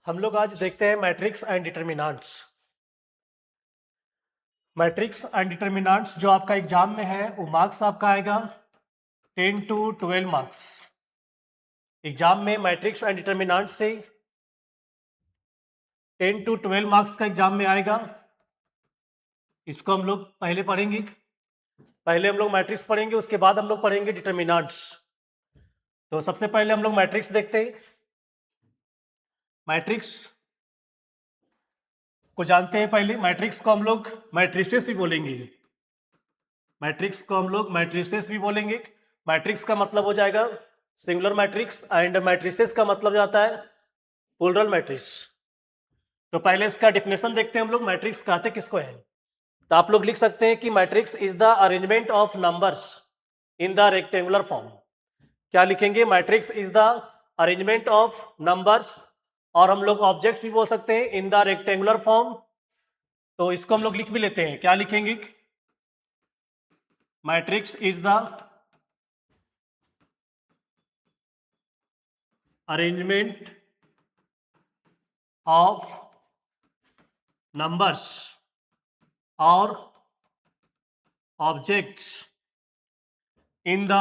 हम लोग आज देखते हैं matrix and determinants. Matrix and determinants जो आपका एग्जाम में है वो मार्क्स आपका आएगा 10 to 12 मार्क्स। एग्जाम में मैट्रिक्स एंड डिटर्मिनेंट्स से 10 to 12 मार्क्स का एग्जाम में आएगा। इसको हम लोग पहले पढ़ेंगे। पहले हम लोग मैट्रिक्स पढ़ेंगे, उसके बाद हम लोग पढ़ेंगे डिटर्मिनेंट्स। तो सबसे पहले हम लोग मैट्रिक्स देखते हैं। मैट्रिक्स को जानते हैं। पहले मैट्रिक्स को हम लोग मैट्रिसेस भी बोलेंगे। मैट्रिक्स को हम लोग मैट्रिसेस भी बोलेंगे। मैट्रिक्स का मतलब हो जाएगा सिंगुलर मैट्रिक्स एंड मैट्रिसेस का मतलब जाता है प्लूरल मैट्रिक्स। तो पहले इसका डिफिनेशन देखते हैं हम लोग, मैट्रिक्स कहते किसको है। तो आप लोग लिख सकते हैं कि matrix is the arrangement of numbers in the rectangular form. क्या लिखेंगे? Matrix is the arrangement of numbers, और हम लोग ऑब्जेक्ट भी बोल सकते हैं इन द रेक्टेंगुलर फॉर्म। तो इसको हम लोग लिख भी लेते हैं। क्या लिखेंगे? Matrix is the arrangement of numbers और objects in the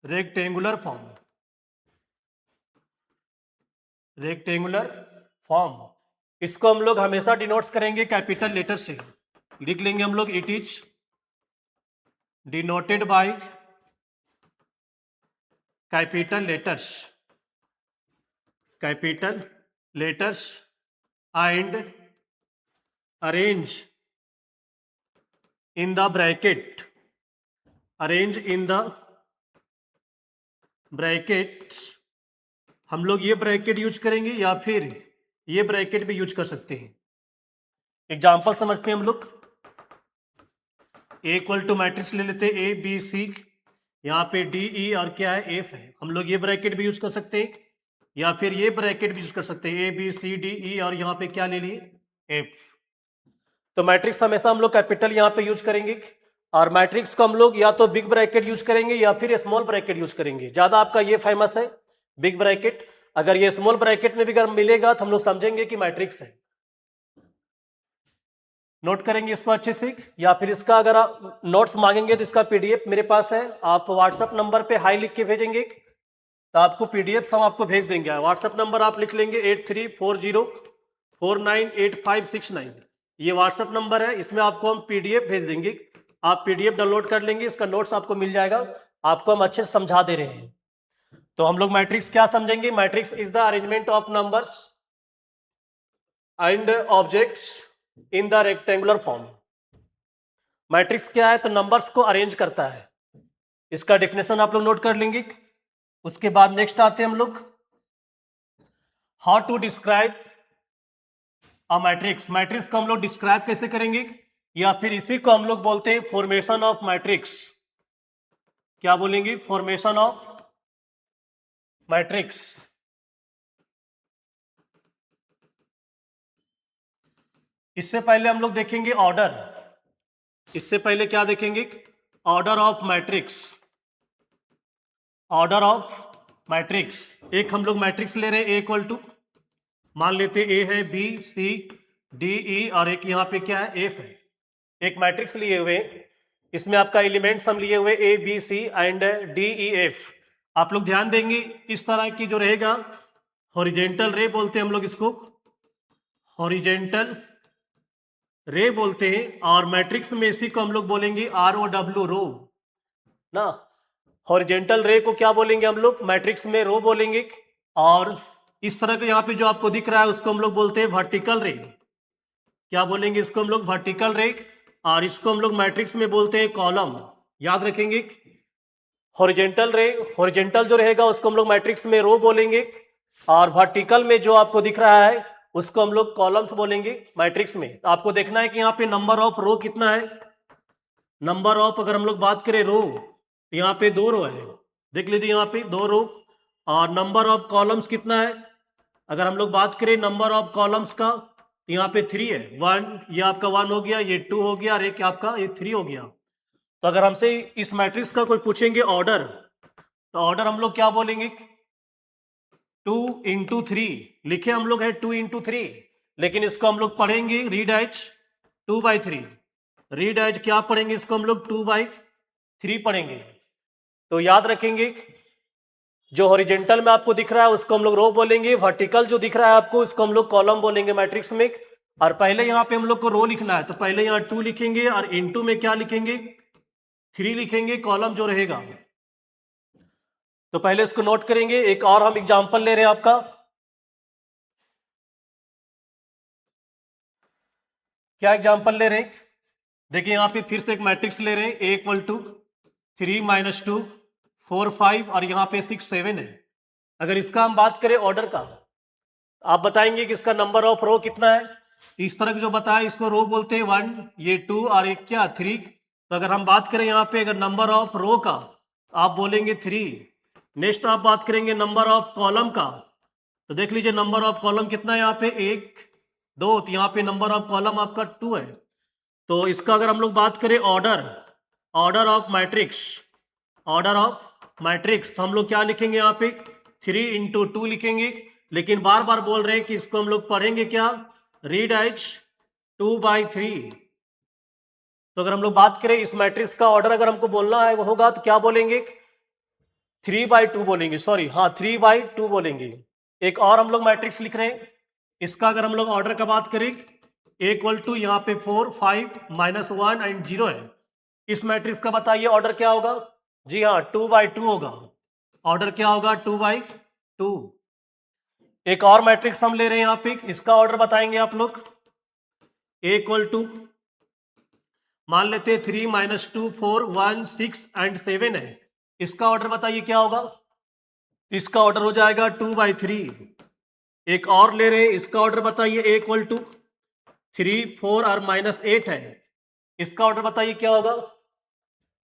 rectangular form. Rectangular form, इसको हम लोग हमेशा डिनोट्स करेंगे कैपिटल लेटर से। लिख लेंगे हम लोग, it is denoted by capital letters. Capital letters and arrange in the bracket. Arrange in the bracket, हम लोग ये ब्रैकेट यूज करेंगे या फिर ये ब्रैकेट भी यूज कर सकते हैं। एग्जाम्पल समझते हैं हम लोग। ए इक्वल टू मैट्रिक्स ले लेते हैं, ए बी सी, यहाँ पे डी ई और क्या है, एफ है। हम लोग ये ब्रैकेट भी यूज कर सकते हैं या फिर ये ब्रैकेट भी यूज कर सकते हैं, ए बी सी डी ई, और यहाँ पे क्या ले लिए, एफ। तो मैट्रिक्स हमेशा हम लोग कैपिटल यहाँ पे यूज करेंगे, और मैट्रिक्स को हम लोग या तो बिग ब्रैकेट यूज करेंगे या फिर स्मॉल ब्रैकेट यूज करेंगे। ज्यादा आपका ये फेमस है बिग ब्रैकेट। अगर ये स्मॉल ब्रैकेट में भी अगर मिलेगा तो हम लोग समझेंगे कि मैट्रिक्स है। नोट करेंगे इसको अच्छे से, या फिर इसका अगर आप नोट्स मांगेंगे तो इसका पीडीएफ मेरे पास है। आप व्हाट्सएप नंबर पे हाई लिख के भेजेंगे तो आपको पीडीएफ हम आपको भेज देंगे। व्हाट्सएप नंबर आप लिख लेंगे 8340498569। ये व्हाट्सएप नंबर है, इसमें आपको हम पीडीएफ भेज देंगे। आप पीडीएफ डाउनलोड कर लेंगे, इसका नोट्स आपको मिल जाएगा। आपको हम अच्छे से समझा दे रहे हैं। तो हम लोग मैट्रिक्स क्या समझेंगे? Matrix is the arrangement of numbers and objects in the rectangular form. Matrix क्या है? तो नंबर्स को अरेंज करता है। इसका डेफिनेशन आप लोग नोट कर लेंगे। उसके बाद नेक्स्ट आते हैं हम लोग, how to describe a matrix. Matrix को हम लोग डिस्क्राइब कैसे करेंगे, या फिर इसी को हम लोग बोलते हैं फॉर्मेशन ऑफ मैट्रिक्स। क्या बोलेंगे? Formation of matrix. इससे पहले हम लोग देखेंगे ऑर्डर। इससे पहले क्या देखेंगे? Order of matrix. Order of matrix, एक हम लोग मैट्रिक्स ले रहे हैं, ए इक्वल टू, मान लेते ए है, बी सी डी ई, और एक यहाँ पे क्या है, एफ है। एक मैट्रिक्स लिए हुए, इसमें आपका एलिमेंट्स हम लिए हुए A B C and D E F. आप लोग ध्यान देंगे, इस तरह की जो रहेगा हॉरिजेंटल रे बोलते हैं हम लोग इसको, हॉरिजेंटल रे बोलते हैं। और मैट्रिक्स में इसी को हम लोग बोलेंगे आर ओ डब्ल्यू, रो ना। हॉरिजेंटल रे को क्या बोलेंगे हम लोग? मैट्रिक्स में रो बोलेंगे। और इस तरह के यहाँ पे जो आपको दिख रहा है उसको हम लोग बोलते हैं वर्टिकल रे। क्या बोलेंगे इसको हम लोग? वर्टिकल रे। और इसको हम लोग मैट्रिक्स में बोलते हैं कॉलम। याद रखेंगे, हॉरिजेंटल रे, हॉरिजेंटल जो रहेगा उसको हम लोग मैट्रिक्स में रो बोलेंगे, और वर्टिकल में जो आपको दिख रहा है उसको हम लोग कॉलम्स बोलेंगे मैट्रिक्स में। तो आपको देखना है कि यहाँ पे नंबर ऑफ रो कितना है। नंबर ऑफ, अगर हम लोग बात करें रो, तो यहाँ पे 2 रो है, देख लीजिए यहाँ पे 2 रो। और नंबर ऑफ कॉलम्स कितना है? अगर हम लोग बात करें नंबर ऑफ कॉलम्स का, तो यहाँ पे 3 है। 1, ये आपका 1 हो गया, ये 2 हो गया, और एक आपका ये 3 हो गया। तो अगर हमसे इस मैट्रिक्स का कोई पूछेंगे ऑर्डर, तो ऑर्डर हम लोग क्या बोलेंगे? 2 × 3 लिखे हम लोग है 2 × 3, लेकिन इसको हम लोग पढ़ेंगे रीड एज 2/3। रीड एज क्या पढ़ेंगे इसको हम लोग 2/3 पढ़ेंगे। तो याद रखेंगे जो हॉरिजेंटल में आपको दिख रहा है उसको हम लोग रो बोलेंगे, वर्टिकल जो दिख रहा है आपको उसको हम लोग कॉलम बोलेंगे मैट्रिक्स में। और पहले यहाँ पे हम लोग को रो लिखना है, तो पहले यहाँ 2 लिखेंगे और इनटू में क्या लिखेंगे 3 लिखेंगे, कॉलम जो रहेगा। तो पहले इसको नोट करेंगे। एक और हम एग्जांपल ले रहे हैं आपका, क्या एग्जांपल ले रहे हैं, देखिए यहाँ पे फिर से एक मैट्रिक्स ले रहे हैं, A = 3 - 2 4 5 और यहाँ पे 6 7 है। अगर इसका हम बात करें ऑर्डर का, आप बताएंगे कि इसका नंबर ऑफ रो कितना है। इस तरह जो बताया इसको रो बोलते हैं 1, ये 2 और एक क्या 3। तो अगर हम बात करें यहाँ पे अगर नंबर ऑफ रो का, आप बोलेंगे 3। नेक्स्ट आप बात करेंगे नंबर ऑफ कॉलम का, तो देख लीजिए नंबर ऑफ कॉलम कितना है यहाँ पे 1 2, तो यहाँ पे नंबर ऑफ कॉलम आपका 2 है। तो इसका अगर हम लोग बात करें order of matrix, order of matrix, तो हम लोग क्या लिखेंगे यहाँ पे 3 × 2 लिखेंगे। लेकिन बार बार बोल रहे हैं कि इसको हम लोग पढ़ेंगे क्या रीड एज 2/3। तो अगर हम लोग बात करें इस मैट्रिक्स का ऑर्डर अगर हमको बोलना है वो होगा तो क्या बोलेंगे 3/2 बोलेंगे, सॉरी हाँ 3/2 बोलेंगे। एक और हम लोग मैट्रिक्स लिख रहे हैं, इसका अगर हम लोग ऑर्डर का बात करें A = यहाँ पे 4 5 -1 एंड 0 है। इस मैट्रिक्स का बताइए ऑर्डर क्या होगा। जी हाँ 2/2 होगा। ऑर्डर क्या होगा 2/2। एक और मैट्रिक्स हम ले रहे हैं यहाँ पे, इसका ऑर्डर बताएंगे आप लोग। A = मान लेते 3 - 2 4 1 6 एंड 7 है। इसका ऑर्डर बताइए क्या होगा। इसका ऑर्डर हो जाएगा 2/3। एक और ले रहे हैं, इसका ऑर्डर बताइए A = 3 4 और -8 है। इसका ऑर्डर बताइए क्या होगा।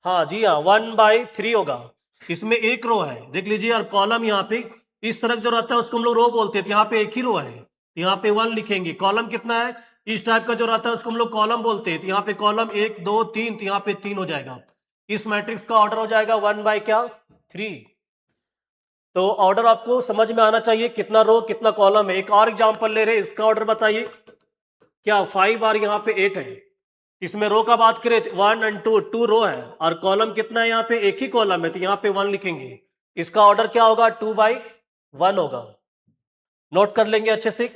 हाँ जी हाँ 1/3 होगा। इसमें एक रो है देख लीजिए, और कॉलम यहाँ पे इस तरह जो रहता है उसको हम लोग रो बोलते हैं, तो यहाँ पे एक ही रो है, तो यहाँ पे 1 लिखेंगे। कॉलम कितना है इस टाइप का जो रहता है उसको हम लोग कॉलम बोलते हैं, तो यहाँ पे कॉलम 1 2 3, तो यहाँ पे 3 हो जाएगा। इस मैट्रिक्स का ऑर्डर हो जाएगा 1/3। तो ऑर्डर आपको समझ में आना चाहिए कितना रो कितना कॉलम है। एक और एग्जाम्पल ले रहे हैं, इसका ऑर्डर बताइए क्या 5 और यहाँ पे 8 है। इसमें रो का बात करें 1 और 2 रो है, और कॉलम कितना है यहाँ पे एक ही कॉलम है, तो यहाँ पे 1 लिखेंगे। इसका ऑर्डर क्या होगा 2/1 होगा। नोट कर लेंगे अच्छे से।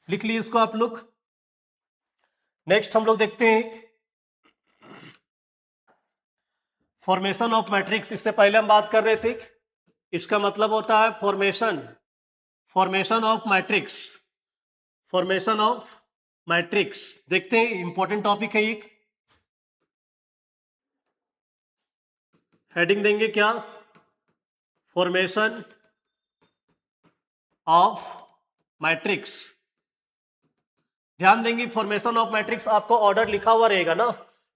लिख लीजिए इसको आप लोग। नेक्स्ट हम लोग देखते हैं फॉर्मेशन ऑफ मैट्रिक्स। इससे पहले हम बात कर रहे थे, इसका मतलब होता है formation of matrix. Formation of matrix देखते हैं, इंपॉर्टेंट टॉपिक है एक। हेडिंग देंगे क्या फॉर्मेशन ऑफ मैट्रिक्स। ध्यान देंगे फॉर्मेशन ऑफ मैट्रिक्स आपको ऑर्डर लिखा हुआ रहेगा ना।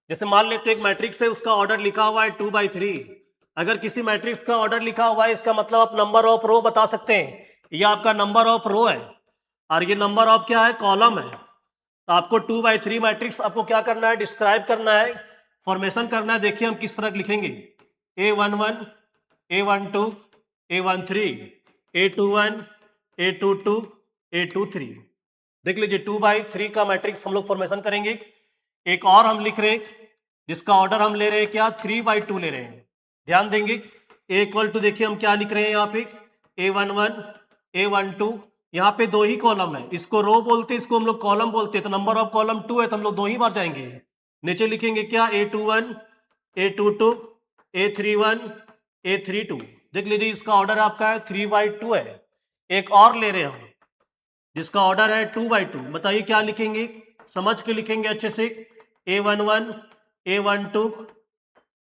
जैसे मान लेते एक मैट्रिक्स है उसका ऑर्डर लिखा हुआ है 2/3। अगर किसी मैट्रिक्स का ऑर्डर लिखा हुआ है इसका मतलब आप नंबर ऑफ रो बता सकते हैं, ये आपका नंबर ऑफ रो है और ये नंबर ऑफ क्या है कॉलम है। तो आपको 2/3 मैट्रिक्स आपको क्या करना है डिस्क्राइब करना है, फॉर्मेशन करना है। देखिए हम किस तरह लिखेंगे A11 A12 A13 A21 A22 A23। देख लीजिए 2/3 का मैट्रिक्स हम लोग फॉर्मेशन करेंगे। एक और हम लिख रहे हैं जिसका ऑर्डर हम ले रहे हैं क्या 3/2 ले रहे हैं। ध्यान देंगे A = देखिए हम क्या लिख रहे हैं यहाँ पे A11 A12, यहाँ पे 2 ही कॉलम है, इसको रो बोलते हैं इसको हम लोग कॉलम बोलते हैं। तो नंबर ऑफ कॉलम 2 है तो हम लोग 2 ही बार जाएंगे। नीचे लिखेंगे क्या A21 A22 A31 A32। देख लीजिए इसका ऑर्डर आपका है 3/2 है। एक और ले रहे हैं हम जिसका ऑर्डर है 2/2। बताइए क्या लिखेंगे, समझ के लिखेंगे अच्छे से। A11 A12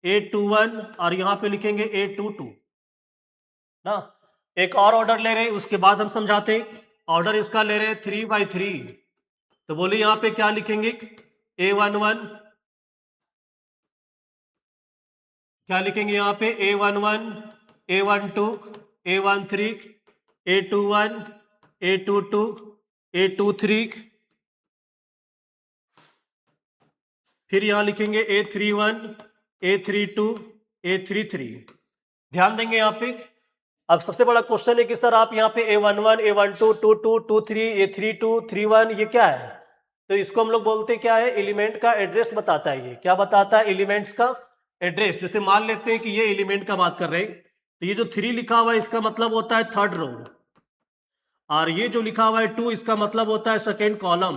A21 और यहाँ पे लिखेंगे A22 ना। एक और ऑर्डर ले रहे हैं उसके बाद हम समझाते हैं। ऑर्डर इसका ले रहे हैं 3/3, तो बोलिए यहाँ पे क्या लिखेंगे A11, क्या लिखेंगे यहाँ पे A11 A12 A13 A21 A22 A23 फिर यहाँ लिखेंगे A31, A32, A33। ध्यान देंगे यहाँ पे। अब सबसे बड़ा क्वेश्चन है कि सर आप यहाँ पे A11, A12, 22, 23, A32, 31 ये क्या है? तो इसको हम लोग बोलते क्या है, एलिमेंट का एड्रेस बताता है। ये क्या बताता है? एलिमेंट्स का एड्रेस। जैसे मान लेते हैं कि ये एलिमेंट का बात कर रहे हैं, तो ये जो 3 लिखा हुआ है इसका मतलब होता है थर्ड रो, और ये जो लिखा हुआ है 2 इसका मतलब होता है सेकेंड कॉलम।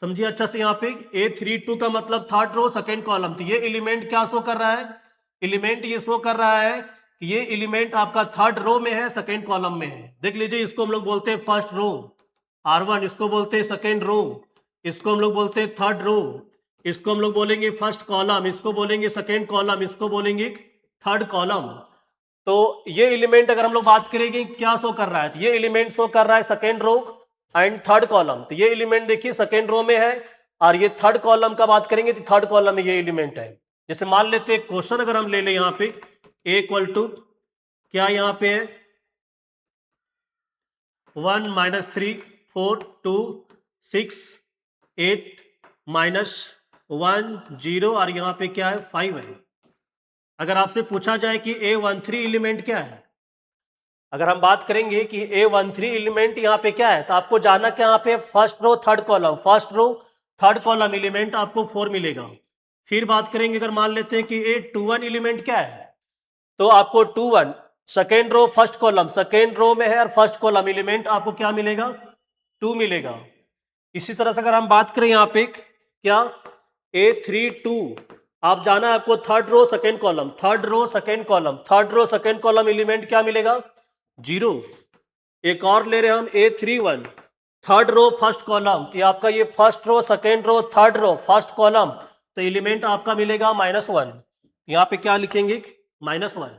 समझिए अच्छा से। यहाँ पे A32 का मतलब थर्ड रो सेकेंड कॉलम। तो ये एलिमेंट क्या शो कर रहा है? एलिमेंट ये शो कर रहा है कि ये एलिमेंट आपका थर्ड रो में है, सेकेंड कॉलम में है। देख लीजिए, इसको हम लोग बोलते हैं फर्स्ट रो R1, इसको बोलते हैं सेकेंड रो, इसको हम लोग बोलते हैं थर्ड रो, इसको हम लोग बोलेंगे फर्स्ट कॉलम, इसको बोलेंगे सेकेंड कॉलम, इसको बोलेंगे थर्ड कॉलम। तो ये एलिमेंट अगर हम लोग बात करेंगे क्या शो कर रहा है, तो ये एलिमेंट शो कर रहा है second row and third column. तो ये एलिमेंट देखिए सेकेंड रो में है, और ये थर्ड कॉलम का बात करेंगे तो थर्ड कॉलम में ये एलिमेंट है। जैसे मान लेते हैं क्वेश्चन अगर हम ले लें यहाँ पे A इक्वल टू क्या यहाँ पे है 1 - 3 4 2 6 8 -1 0 और यहाँ पे क्या है 5 है। अगर आपसे पूछा जाए कि A13 एलिमेंट क्या है, अगर हम बात करेंगे कि A13 एलिमेंट यहाँ पे क्या है, तो आपको जाना क्या यहाँ पे first row third column, first row third column element आपको 4 मिलेगा। फिर बात करेंगे अगर मान लेते हैं कि A21 एलिमेंट क्या है, तो आपको 21 second row first column, second row में है और फर्स्ट कॉलम एलिमेंट आपको क्या मिलेगा 2 मिलेगा। इसी तरह से अगर हम बात करें यहाँ पे क्या A32, आप जाना है आपको third row second column, third row second column, third row second column element क्या मिलेगा 0। एक और ले रहे हैं हम A31 third row first column, तो आपका ये first row second row third row first column, तो एलिमेंट आपका मिलेगा -1। यहाँ पे क्या लिखेंगे -1।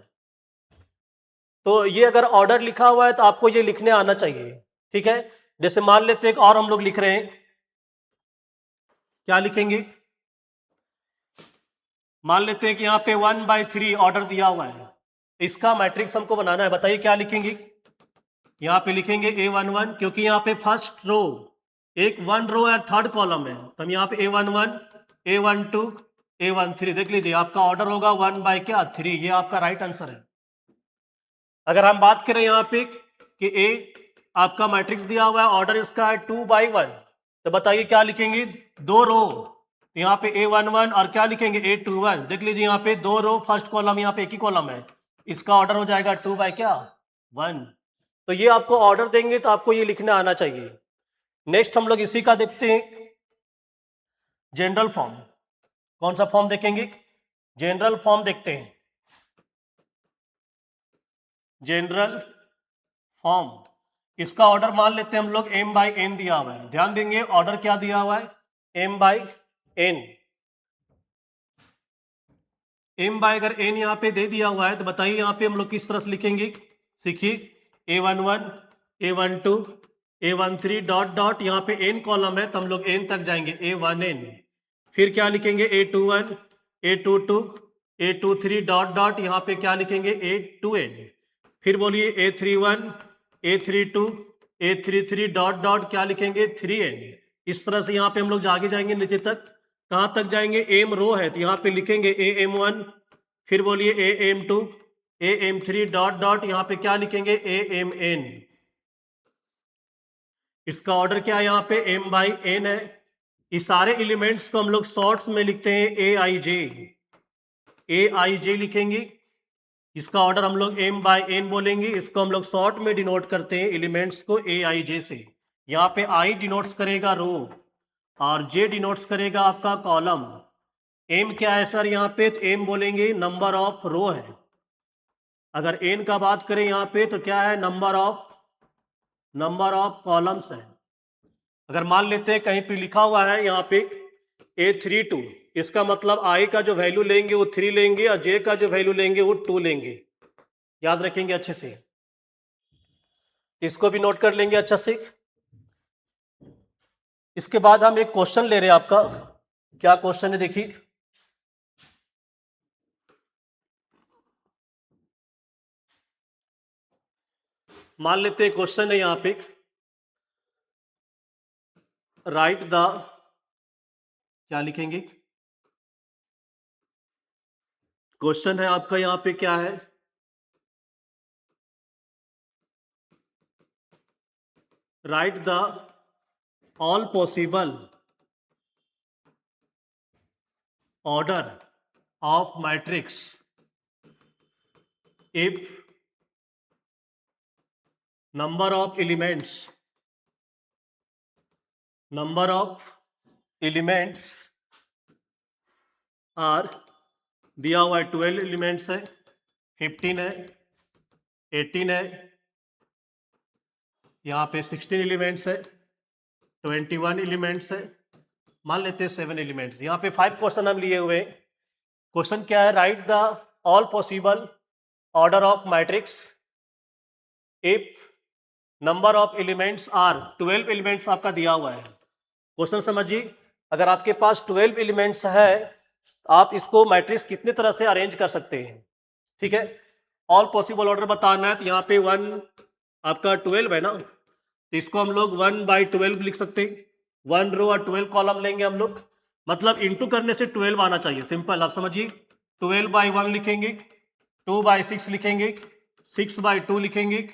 तो ये अगर ऑर्डर लिखा हुआ है तो आपको ये लिखने आना चाहिए, ठीक है। जैसे मान लेते हैं कि और हम लोग लिख रहे हैं, क्या लिखेंगे, मान लेते हैं कि यहाँ पे 1/3 ऑर्डर दिया हुआ है, इसका मैट्रिक्स हमको बनाना है। बताइए क्या लिखेंगे। यहाँ पे लिखेंगे A11, क्योंकि यहाँ पे फर्स्ट रो एक 1 रो है थर्ड कॉलम है, तो हम यहाँ पे A11 A12 A13 देख लीजिए, आपका ऑर्डर होगा 1/3। ये आपका राइट आंसर है। अगर हम बात करें यहाँ पे कि A आपका मैट्रिक्स दिया हुआ है, ऑर्डर इसका है 2/1, तो बताइए क्या लिखेंगे, 2 रो, यहाँ पे A11 और क्या लिखेंगे A21। देख लीजिए यहाँ पे 2 रो फर्स्ट कॉलम, यहाँ पे एक ही कॉलम है, इसका ऑर्डर हो जाएगा 2/1। तो ये आपको ऑर्डर देंगे तो आपको ये लिखना आना चाहिए। नेक्स्ट हम लोग इसी का देखते हैं जनरल फॉर्म। कौन सा फॉर्म देखेंगे, जनरल फॉर्म देखते हैं। जनरल फॉर्म, इसका ऑर्डर मान लेते हैं हम लोग m/n दिया हुआ है। ध्यान देंगे ऑर्डर क्या दिया हुआ है m/n। अगर n यहाँ पे दे दिया हुआ है तो बताइए यहाँ पे हम लोग किस तरह से लिखेंगे। सीखिए A11 A12 A13 dot dot, यहाँ पे n कॉलम है तो हम लोग n तक जाएंगे A1n। फिर क्या लिखेंगे A21 A22 A23 dot dot, यहाँ पे क्या लिखेंगे A2n। फिर बोलिए A31 A32 A33 dot dot, क्या लिखेंगे 3n। इस तरह से यहाँ पे हम लोग आगे जाएंगे नीचे तक। कहाँ तक जाएंगे, एम रो है तो यहाँ पे लिखेंगे AM1। फिर बोलिए AM2 AM3 डॉट डॉट, यहाँ पे क्या लिखेंगे AMN। इसका ऑर्डर क्या है, यहाँ पे m/n है। इस सारे एलिमेंट्स को हम लोग शॉर्ट्स में लिखते हैं AIJ लिखेंगे। इसका ऑर्डर हम लोग m/n बोलेंगे, इसको हम लोग शॉर्ट में डिनोट करते हैं एलिमेंट्स को AIJ से। यहाँ पे I डिनोट्स करेगा रो और J डिनोट्स करेगा आपका कॉलम। एम क्या है सर, यहाँ पे तो एम बोलेंगे नंबर ऑफ रो है। अगर एन का बात करें यहाँ पे तो क्या है, नंबर ऑफ कॉलम्स है। अगर मान लेते हैं कहीं पे लिखा हुआ है यहाँ पे A32, इसका मतलब आई का जो वैल्यू लेंगे वो 3 लेंगे और जे का जो वैल्यू लेंगे वो 2 लेंगे। याद रखेंगे अच्छे से, इसको भी नोट कर लेंगे अच्छा से। इसके बाद हम एक क्वेश्चन ले रहे हैं आपका। क्या क्वेश्चन है देखिए, मान लेते हैं क्वेश्चन है यहाँ पे राइट द क्या लिखेंगे? क्वेश्चन है आपका यहाँ पे क्या है? Write the all possible order of matrix if number of elements are दिया हुआ है 12 एलिमेंट्स है, 15 है, 18 है, यहाँ पे 16 एलिमेंट्स है, 21 एलिमेंट्स है, मान लेते हैं 7 एलिमेंट्स। यहाँ पे 5 क्वेश्चन हम लिए हुए। क्वेश्चन क्या है? Write the all possible order of matrix if number of elements are 12 elements आपका दिया हुआ है। क्वेश्चन समझिए, अगर आपके पास 12 एलिमेंट्स है, आप इसको मैट्रिक्स कितने तरह से अरेंज कर सकते हैं? ठीक है, ऑल पॉसिबल ऑर्डर बताना है तो यहाँ पे 1 आपका 12 है ना, तो इसको हम लोग 1/12 लिख सकते हैं। 1 रो और 12 कॉलम लेंगे हम लोग, मतलब इंटू करने से 12 आना चाहिए। सिंपल, आप समझिए, 12/1 लिखेंगे, 2/6 लिखेंगे, 6/2 लिखेंगे,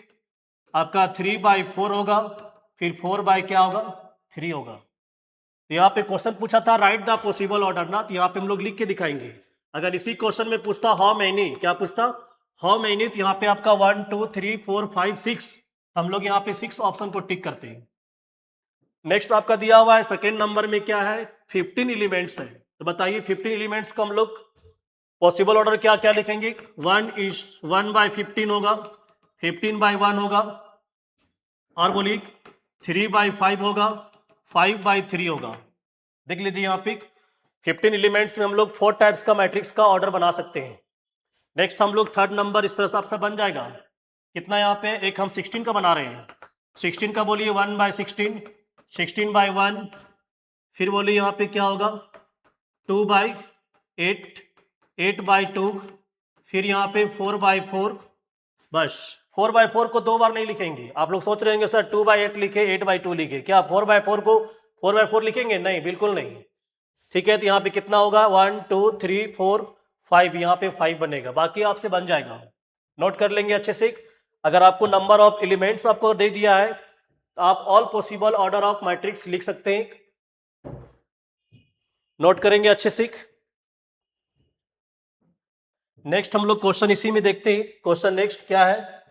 आपका 3/4 होगा, फिर 4 क्या होगा? 3 होगा। तो यहाँ पे क्वेश्चन पूछा था राइट द पॉसिबल ऑर्डर ना, तो यहाँ पे हम लोग लिख के दिखाएंगे। अगर इसी क्वेश्चन में पूछता हाउ मैनी, क्या पूछता? हाउ मैनी, तो यहाँ पे आपका 1 2 3 4 5 6, हम लोग यहाँ पे 6 ऑप्शन को टिक करते हैं। नेक्स्ट आपका दिया हुआ है सेकेंड नंबर में क्या है? 15 एलिमेंट्स है। तो बताइए 15 एलिमेंट्स को हम लोग पॉसिबल ऑर्डर क्या क्या लिखेंगे? 1/15 होगा, 15/1 होगा, और बोलिए 3/5 होगा, 5/3 होगा। देख लीजिए यहाँ पे 15 एलिमेंट्स में हम लोग 4 टाइप्स का मैट्रिक्स का ऑर्डर बना सकते हैं। नेक्स्ट हम लोग थर्ड नंबर इस तरह से आपसे बन जाएगा। कितना यहाँ पे? एक हम 16 का बना रहे हैं। 16 का बोलिए 1/16, 16/1, फिर बोलिए यहाँ पे क्या होगा? 2/8, 8/2, फिर यहाँ पे 4/4। बस 4/4 को 2 बार नहीं लिखेंगे। आप लोग सोच रहे होंगे सर 2/8 लिखे, 8/2 लिखे, क्या 4/4 को 4/4 लिखेंगे? नहीं, बिल्कुल नहीं। ठीक है, तो यहाँ पे कितना होगा? 1 2 3 4 5, यहाँ पे 5 बनेगा, बाकी आपसे बन जाएगा। नोट कर लेंगे अच्छे से। अगर आपको नंबर ऑफ एलिमेंट्स आपको दे दिया है तो आप all possible order of matrix लिख सकते हैं। नोट करेंगे अच्छे से। नेक्स्ट हम लोग क्वेश्चन इसी में देखते हैं। क्वेश्चन नेक्स्ट क्या है?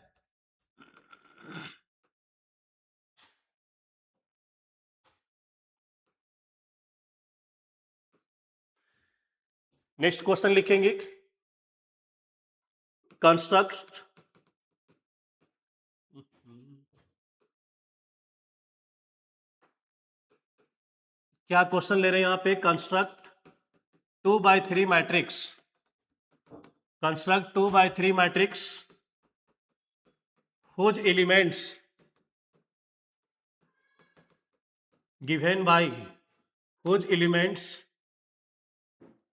नेक्स्ट क्वेश्चन लिखेंगे कंस्ट्रक्ट क्या क्वेश्चन ले रहे हैं यहाँ पे? Construct 2/3 matrix, construct 2/3 matrix whose elements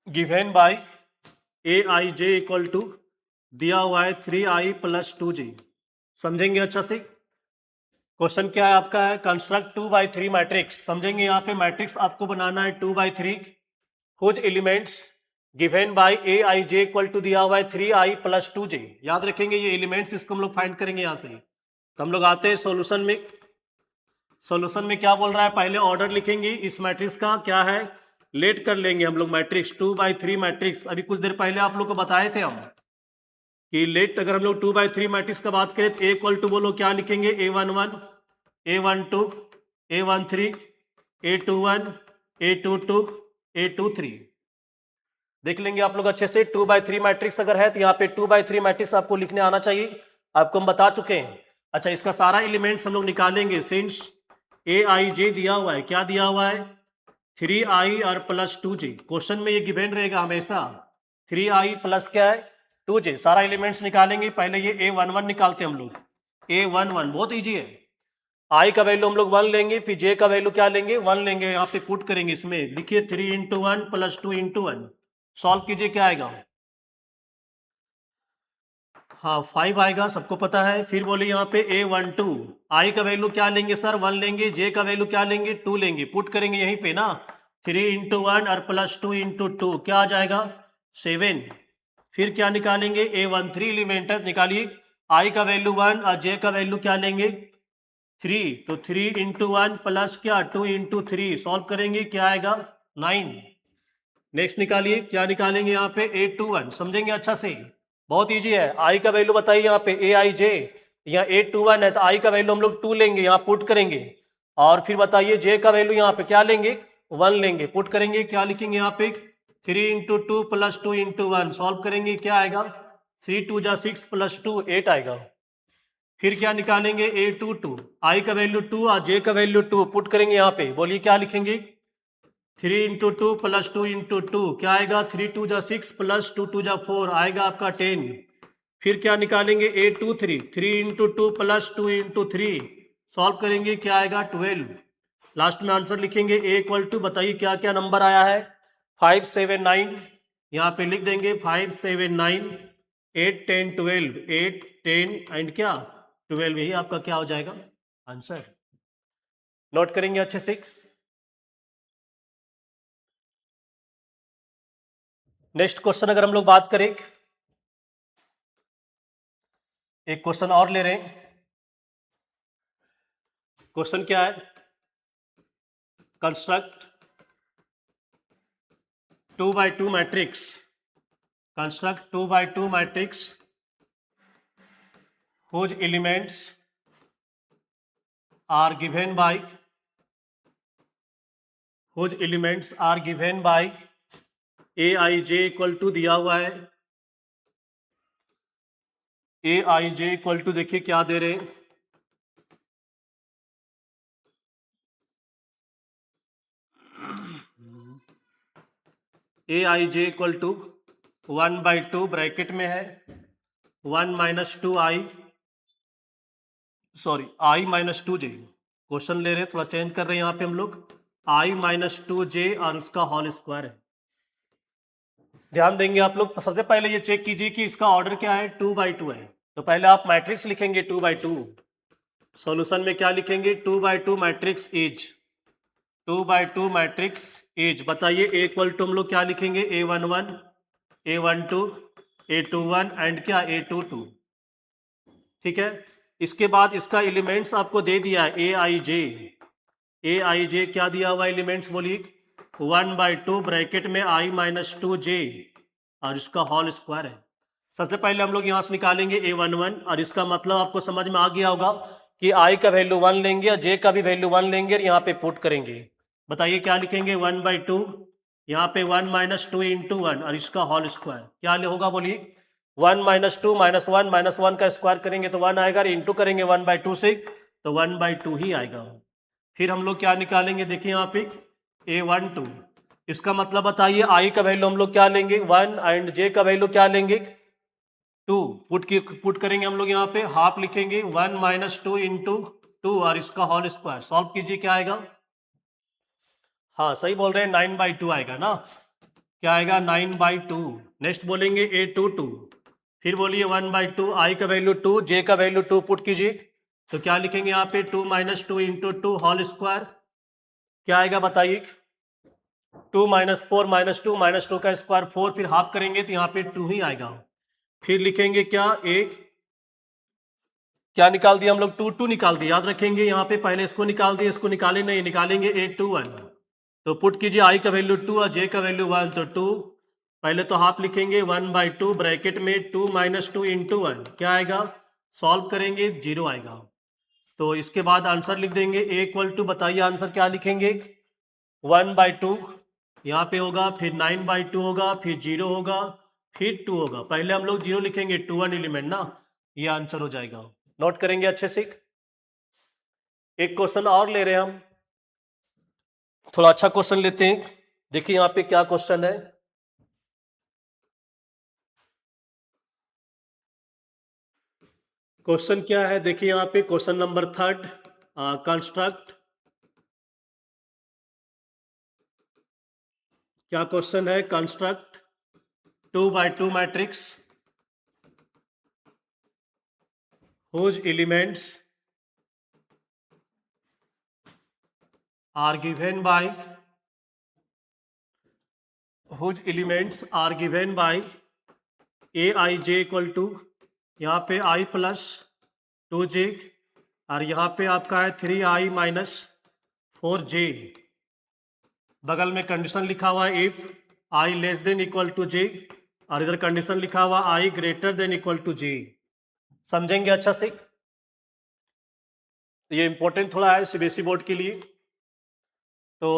given by aij equal to दिया हुआ है 3i + 2j। समझेंगे अच्छा से। क्वेश्चन क्या है आपका? है कंस्ट्रक्ट 2/3 मैट्रिक्स। समझेंगे, यहाँ पे मैट्रिक्स आपको बनाना है 2/3 whose elements given by aij equal to दिया हुआ है 3i + 2j। याद रखेंगे ये एलिमेंट्स, इसको हम लोग फाइंड करेंगे यहाँ से। तो हम लोग आते हैं सॉल्यूशन में। सॉल्यूशन में क्या बोल रहा है? पहले ऑर्डर लिखेंगे इस मैट्रिक्स का, क्या है? लेट कर लेंगे हम लोग मैट्रिक्स 2/3 मैट्रिक्स। अभी कुछ देर पहले आप लोग को बताए थे हम कि लेट अगर हम लोग 2/3 मैट्रिक्स का बात करें तो ए इक्वल टू बोलो क्या लिखेंगे? A11, A12, A13, A21, A22, A23। देख लेंगे आप लोग अच्छे से। 2/3 मैट्रिक्स अगर है तो यहाँ पे 2/3 मैट्रिक्स आपको लिखने आना चाहिए, आपको हम बता चुके हैं। अच्छा, इसका सारा एलिमेंट्स हम लोग निकालेंगे। सिंस aij दिया हुआ है, क्या दिया हुआ है? 3i और + 2j। क्वेश्चन में ये गिवन रहेगा हमेशा, 3i + क्या है? 2j। सारा एलिमेंट्स निकालेंगे। पहले ये A11 निकालते हैं हम लोग। A11 बहुत ईजी है। i का वैल्यू हम लोग 1 लेंगे, फिर j का वैल्यू क्या लेंगे? 1 लेंगे। यहाँ पे पुट करेंगे, इसमें लिखिए 3 × 1 + 2 × 1। सॉल्व कीजिए, क्या आएगा? हाँ 5 आएगा, सबको पता है। फिर बोले यहाँ पे A12, i का वैल्यू क्या लेंगे सर? 1 लेंगे। j का वैल्यू क्या लेंगे? 2 लेंगे। पुट करेंगे यहीं पे ना, 3 इंटू 1 और प्लस 2 इंटू 2 क्या आ जाएगा 7। फिर क्या निकालेंगे A1 3 एलिमेंट है, निकालिए I का वैल्यू 1 और J का वैल्यू क्या लेंगे 3, तो 3 इंटू 1 प्लस क्या 2 इंटू 3, सॉल्व करेंगे क्या आएगा 9। नेक्स्ट निकालिए क्या निकालेंगे यहाँ पे A21, समझेंगे अच्छा से, बहुत इजी है। I का वैल्यू बताइए यहाँ पे AIJ, यहाँ A21 है तो I का वैल्यू हम लोग 2 लेंगे, यहाँ पुट करेंगे, और फिर बताइए J का वैल्यू यहाँ पे क्या लेंगे 1 लेंगे, पुट करेंगे, क्या लिखेंगे यहाँ पे 3 इंटू 2 प्लस 2 इंटू 1, सॉल्व करेंगे क्या आएगा 3 2 जा 6 प्लस 2 8 आएगा। फिर क्या निकालेंगे A22, I का वैल्यू 2 और J का वैल्यू 2, पुट करेंगे यहाँ पे, बोलिए क्या लिखेंगे 3 इंटू 2 प्लस 2 इंटू 2 क्या आएगा 3 2 जा 6 प्लस 2 2 जा 4 आएगा आपका 10। फिर क्या निकालेंगे A23, 3 into 2 plus 2 into 3, solve करेंगे क्या आएगा 12। लास्ट में आंसर लिखेंगे A इक्वल टू, बताइए क्या क्या नंबर आया है 579, यहाँ पे लिख देंगे 579 8 10 12, 8 10 एंड क्या 12, यही आपका क्या हो जाएगा आंसर। नोट करेंगे अच्छे से। नेक्स्ट क्वेश्चन अगर हम लोग बात करें, एक क्वेश्चन और ले रहे हैं। क्वेश्चन क्या है, construct 2 by 2 matrix, construct 2 by 2 matrix whose elements are given by Aij equal to दिया हुआ है, Aij इक्वल टू देखिए क्या दे रहे हैं Aij equal to 1 by 2 bracket में है 1 minus 2 I, sorry I minus 2 J, question ले रहे हैं थोड़ा चेंज कर रहे हैं यहाँ पे हम लोग, I माइनस 2 जे और उसका होल स्क्वायर है। ध्यान देंगे आप लोग, सबसे पहले ये चेक कीजिए कि इसका ऑर्डर क्या है 2 by 2 है, तो पहले आप मैट्रिक्स लिखेंगे 2 by 2, सॉल्यूशन में क्या लिखेंगे 2 by 2 matrix is 2 by 2 matrix is, बताइए A इक्वल टू हम लोग क्या लिखेंगे A11 A12 A21 एंड क्या A22, ठीक है। इसके बाद इसका एलिमेंट्स आपको दे दिया है ए आई जे क्या दिया हुआ एलिमेंट्स बोलिए 1 by 2 ब्रैकेट में I माइनस 2 जे और इसका होल स्क्वायर है। सबसे पहले हम लोग यहाँ से निकालेंगे A11 और इसका मतलब आपको समझ में आ गया होगा कि I का वैल्यू 1 लेंगे और J का भी वैल्यू 1 लेंगे और यहाँ पे पुट करेंगे, बताइए क्या लिखेंगे 1 by 2, यहाँ पे 1 माइनस 2 इंटू 1 और इसका होल स्क्वायर क्या होगा बोलिए 1 माइनस 2 माइनस 1 का स्क्वायर करेंगे तो 1 आएगा, इंटू करेंगे 1 by 2 से तो 1 by 2 ही आएगा। फिर हम लोग क्या निकालेंगे देखिए यहाँ पे A12, इसका मतलब बताइए I का वैल्यू हम लोग क्या लेंगे 1 एंड J का वैल्यू क्या लेंगे 2, पुट करेंगे हम लोग यहाँ पे हाफ लिखेंगे 1 माइनस 2 इंटू 2 और इसका होल स्क्वायर, सॉल्व कीजिए क्या आएगा, हाँ सही बोल रहे हैं 9 by 2 आएगा ना, क्या आएगा 9 by 2। नेक्स्ट बोलेंगे A22, फिर बोलिए 1 by 2, I का वैल्यू 2 J का वैल्यू 2 पुट कीजिए, तो क्या लिखेंगे यहाँ पे 2 माइनस 2 इंटू 2 होल स्क्वायर क्या आएगा बताइए 2 माइनस 4 माइनस 2 का स्क्वायर 4, फिर हाफ करेंगे तो यहाँ पे 2 ही आएगा। फिर लिखेंगे क्या एक क्या निकाल दिया हम लोग 2 2 निकाल दिया, याद रखेंगे यहाँ पे पहले इसको निकाल दिया, इसको निकाले नहीं, निकालेंगे A21, तो पुट कीजिए I का वैल्यू 2 और J का वैल्यू 1, तो 2 पहले तो हाफ लिखेंगे 1 by 2 ब्रैकेट में 2 माइनस 2 इंटू 1 क्या आएगा, सॉल्व करेंगे 0 आएगा, तो इसके बाद आंसर लिख देंगे A इक्वल टू, बताइए आंसर क्या लिखेंगे 1 by 2 यहाँ पे होगा, फिर 9 by 2 होगा, फिर 0 होगा, फिर 2 होगा, पहले हम लोग 0 लिखेंगे 2 1 एलिमेंट ना, ये आंसर हो जाएगा। नोट करेंगे अच्छे से। एक क्वेश्चन और ले रहे हैं हम, थोड़ा अच्छा क्वेश्चन लेते हैं, देखिए यहाँ पे क्या क्वेश्चन है, क्वेश्चन क्या है देखिए यहाँ पे क्वेश्चन नंबर 3, कंस्ट्रक्ट, क्या क्वेश्चन है construct 2 by 2 matrix whose elements are given by whose elements are given by A I J equal to, यहाँ पे आई प्लस 2j और यहाँ पे आपका है 3i माइनस 4j। बगल में कंडीशन लिखा हुआ है if i less than equal to j और इधर कंडीशन लिखा हुआ i greater than equal to j। समझेंगे अच्छा से? ये इंपॉर्टेंट थोड़ा है सीबीएसई बोर्ड के लिए। तो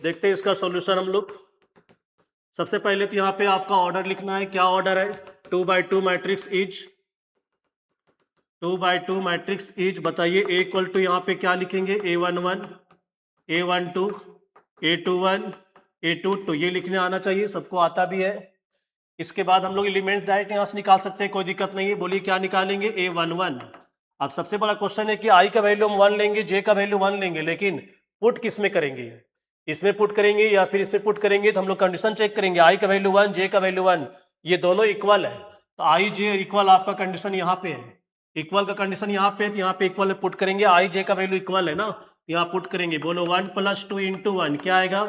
देखते हैं इसका सॉल्यूशन हम लोग। सबसे पहले तो यहाँ पे आपका ऑर्डर लिखना है। क्या ऑर्डर है? 2x2 matrix is, 2x2 matrix is. बताइए ए इक्वल टू यहाँ पे क्या लिखेंगे? A11, A12, A21, A22, ये लिखने आना चाहिए, सबको आता भी है। इसके बाद हम लोग एलिमेंट्स डायरेक्ट यहाँ से निकाल सकते हैं, कोई दिक्कत नहीं है। बोलिए क्या निकालेंगे? A11। अब सबसे बड़ा क्वेश्चन है कि आई का वैल्यू हम 1 लेंगे, जे का वैल्यू 1 लेंगे, लेकिन पुट किस में करेंगे? इसमें पुट करेंगे या फिर इसमें पुट करेंगे? तो हम लोग कंडीशन चेक करेंगे। आई का वैल्यू 1, जे का वैल्यू 1, ये दोनों इक्वल है, तो आई जे इक्वल आपका कंडीशन यहाँ पे है। इक्वल का कंडीशन यहाँ पे, तो यहाँ पे इक्वल में पुट करेंगे। आई जे का वैल्यू इक्वल है ना, यहाँ पुट करेंगे। बोलो 1 + 2 × 1 क्या आएगा?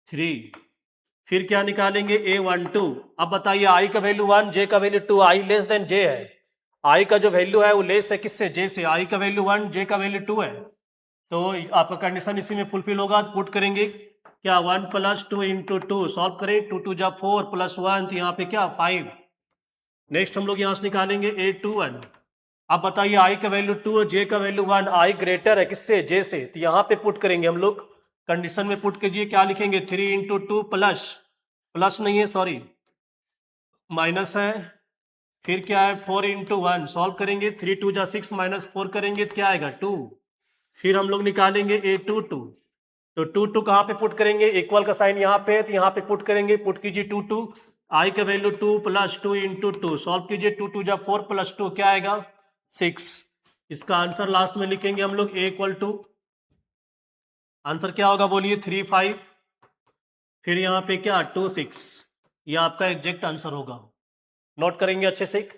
3। फिर क्या निकालेंगे? A12। अब बताइए आई का वैल्यू 1, जे का वैल्यू 2, आई लेस देन जे है। आई का जो वैल्यू है वो लेस है किससे? जे से। आई का वैल्यू 1, जे का वैल्यू 2 है, तो आपका कंडीशन इसी में फुलफिल होगा। तो पुट करेंगे क्या? 1 + 2 × 2, सॉल्व करें। 2 2 जा 4 + 1, तो यहाँ पे क्या? 5। नेक्स्ट हम लोग यहाँ से निकालेंगे A21। अब बताइए आई का वैल्यू 2 और जे का वैल्यू 1, आई ग्रेटर है किससे? जे से, तो यहाँ पे पुट करेंगे हम लोग। कंडीशन में पुट कीजिए, क्या लिखेंगे? 3 × 2 प्लस नहीं है, सॉरी, माइनस है। फिर क्या है? 4 × 1, सॉल्व करेंगे। 3 2 जा 6 -4 करेंगे तो क्या आएगा? 2। फिर हम लोग निकालेंगे A22। तो 2 2 कहाँ पे पुट करेंगे? इक्वल का साइन यहाँ पे है, तो यहाँ पे पुट करेंगे। पुट कीजिए 2 2, आई का वैल्यू 2 + 2 × 2, सॉल्व कीजिए। 2 2 जा 4 + 2 क्या आएगा? 6। इसका आंसर लास्ट में लिखेंगे हम लोग। A इक्वल टू, आंसर क्या होगा? बोलिए 3 5, फिर यहाँ पे क्या? 2 6। ये आपका एग्जैक्ट आंसर होगा। नोट करेंगे अच्छे से।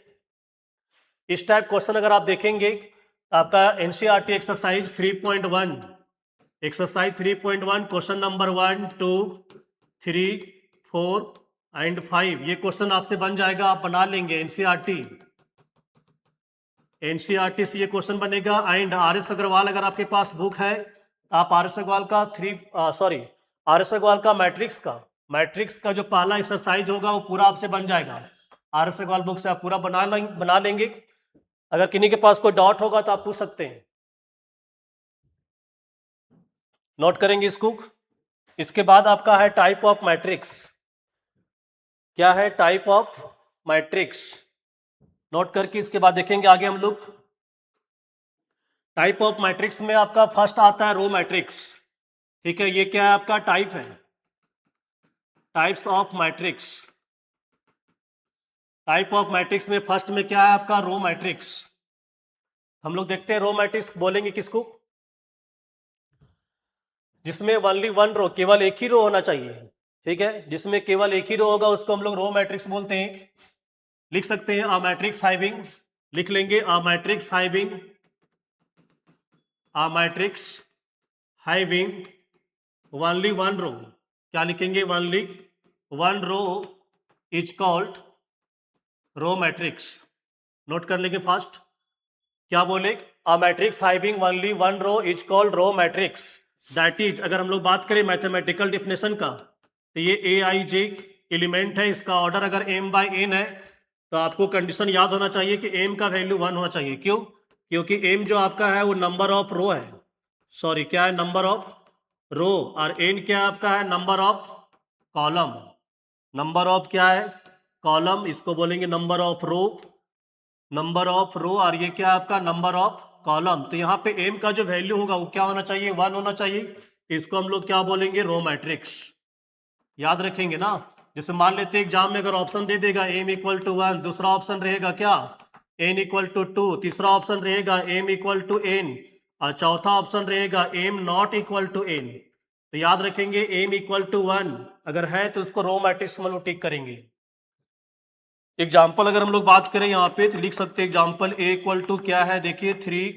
इस टाइप क्वेश्चन अगर आप देखेंगे, आपका NCERT exercise 3.1, exercise 3.1 question number 1 2 3 4 and 5, ये क्वेश्चन आपसे बन जाएगा, आप बना लेंगे। एनसीईआरटी से ये क्वेश्चन बनेगा। एंड RS अग्रवाल अगर आपके पास बुक है, आप RS अग्रवाल का RS अग्रवाल का मैट्रिक्स का जो पहला एक्सरसाइज होगा वो पूरा आपसे बन जाएगा। RS अग्रवाल बुक से आप पूरा बना लेंगे। अगर किन्हीं के पास कोई डाउट होगा तो आप पूछ सकते हैं। नोट करेंगे इसको। इसके बाद आपका है टाइप ऑफ मैट्रिक्स। क्या है? Type of matrix. नोट करके इसके बाद देखेंगे आगे हम लोग। टाइप ऑफ मैट्रिक्स में आपका फर्स्ट आता है रो मैट्रिक्स। ठीक है, ये क्या है? आपका टाइप है, types of matrix. Type of matrix में फर्स्ट में क्या है? आपका रो मैट्रिक्स। हम लोग देखते हैं रो मैट्रिक्स बोलेंगे किसको? जिसमें ओनली 1 रो, केवल एक ही रो होना चाहिए। ठीक है, जिसमें केवल एक ही रो होगा उसको हम लोग रो मैट्रिक्स बोलते हैं। लिख सकते हैं अ मैट्रिक्स हैविंग, लिख लेंगे a matrix having, a matrix having only 1 row. क्या लिखेंगे? Only 1 row is called row matrix. Note कर लेंगे फास्ट। क्या बोले? A matrix having only 1 row is called row matrix. That is, अगर हम लोग बात करें मैथमेटिकल डिफिनेशन का, तो ये AIJ एलिमेंट है, इसका ऑर्डर अगर m/n है तो आपको कंडीशन याद होना चाहिए कि m का वैल्यू 1 होना चाहिए। क्यों? क्योंकि m जो आपका है वो नंबर ऑफ रो है, सॉरी क्या है? Number of row. और n क्या आपका है? Number of column. Number of क्या है? कॉलम। इसको बोलेंगे number of row, number of row. और ये क्या आपका? Number of column. तो यहाँ पे m का जो वैल्यू होगा वो क्या होना चाहिए? 1 होना चाहिए। इसको हम लोग क्या बोलेंगे? Row matrix. याद रखेंगे ना। जैसे मान लेते हैं एग्जाम में अगर ऑप्शन दे देगा m = 1, दूसरा ऑप्शन रहेगा क्या? n = 2, तीसरा ऑप्शन रहेगा m = n, और चौथा ऑप्शन रहेगा m ≠ n। तो याद रखेंगे m = 1 अगर है तो उसको रो मैट्रिक्स में लोग टिक करेंगे। एग्जाम्पल अगर हम लोग बात करें यहाँ पे तो लिख सकते हैं एग्जाम्पल A = क्या है? देखिए 3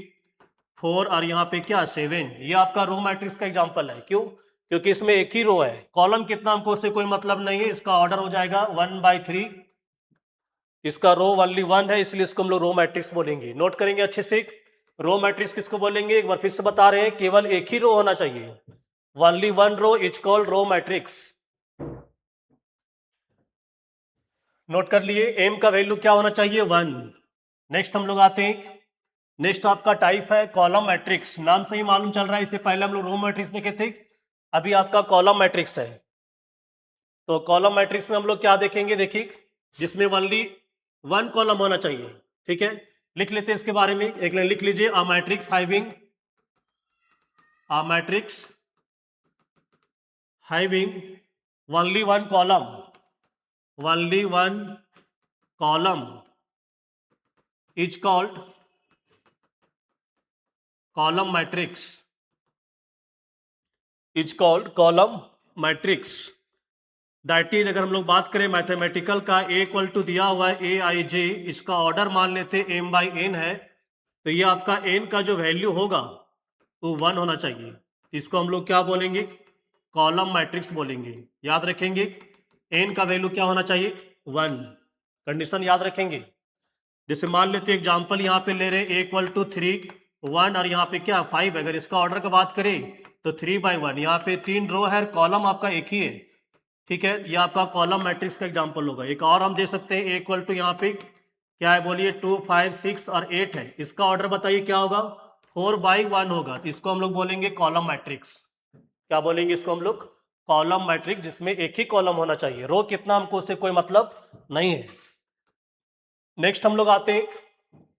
4 और यहाँ पे क्या? 7। ये आपका रो मैट्रिक्स का एग्जाम्पल है। क्यों? क्योंकि इसमें एक ही रो है। कॉलम कितना हमको उससे कोई मतलब नहीं है, इसका ऑर्डर हो जाएगा 1/3। इसका रो ओनली 1 है, इसलिए इसको हम लोग रो मैट्रिक्स बोलेंगे। नोट करेंगे अच्छे से, रो मैट्रिक्स किसको बोलेंगे, एक बार फिर से बता रहे हैं, केवल एक ही रो होना चाहिए, only 1 row is called row matrix. Note कर लिए, एम का वैल्यू क्या होना चाहिए, 1। नेक्स्ट हम लोग आते हैं, नेक्स्ट आपका टाइप है कॉलम मैट्रिक्स। नाम से ही मालूम चल रहा है, इससे पहले हम लोग रो मैट्रिक्स देखे थे, अभी आपका कॉलम मैट्रिक्स है। तो कॉलम मैट्रिक्स में हम लोग क्या देखेंगे, देखिए, जिसमें ओनली 1 कॉलम होना चाहिए। ठीक है, लिख लेते हैं इसके बारे में, एक लाइन लिख लीजिए, अ matrix having only 1 column, only 1 column is called column matrix, is called column matrix. That is, अगर हम लोग बात करें मैथमेटिकल का, ए इक्वल टू दिया हुआ है ए आई जे, इसका ऑर्डर मान लेते m बाई n है, तो ये आपका n का जो वैल्यू होगा वो 1 होना चाहिए। इसको हम लोग क्या बोलेंगे, कॉलम मैट्रिक्स बोलेंगे। याद रखेंगे, n का वैल्यू क्या होना चाहिए, 1। कंडीशन याद रखेंगे। जैसे मान लेते हैं एग्जाम्पल यहाँ पे ले रहे हैं, a इक्वल टू 3 1 और यहाँ पे क्या 5। अगर इसका ऑर्डर का बात करें तो 3/1, यहाँ पे 3 रो है, कॉलम आपका एक ही है। ठीक है, ये आपका कॉलम मैट्रिक्स का एग्जांपल होगा। एक और हम दे सकते हैं, a इक्वल टू यहाँ पे क्या है बोलिए, 2 5 6 और 8 है, इसका ऑर्डर बताइए क्या होगा, 4/1 होगा। तो इसको हम लोग बोलेंगे कॉलम मैट्रिक्स। क्या बोलेंगे इसको हम लोग, कॉलम मैट्रिक्स, जिसमें एक ही कॉलम होना चाहिए, रो कितना हमको उससे कोई मतलब नहीं है। नेक्स्ट हम लोग आते हैं,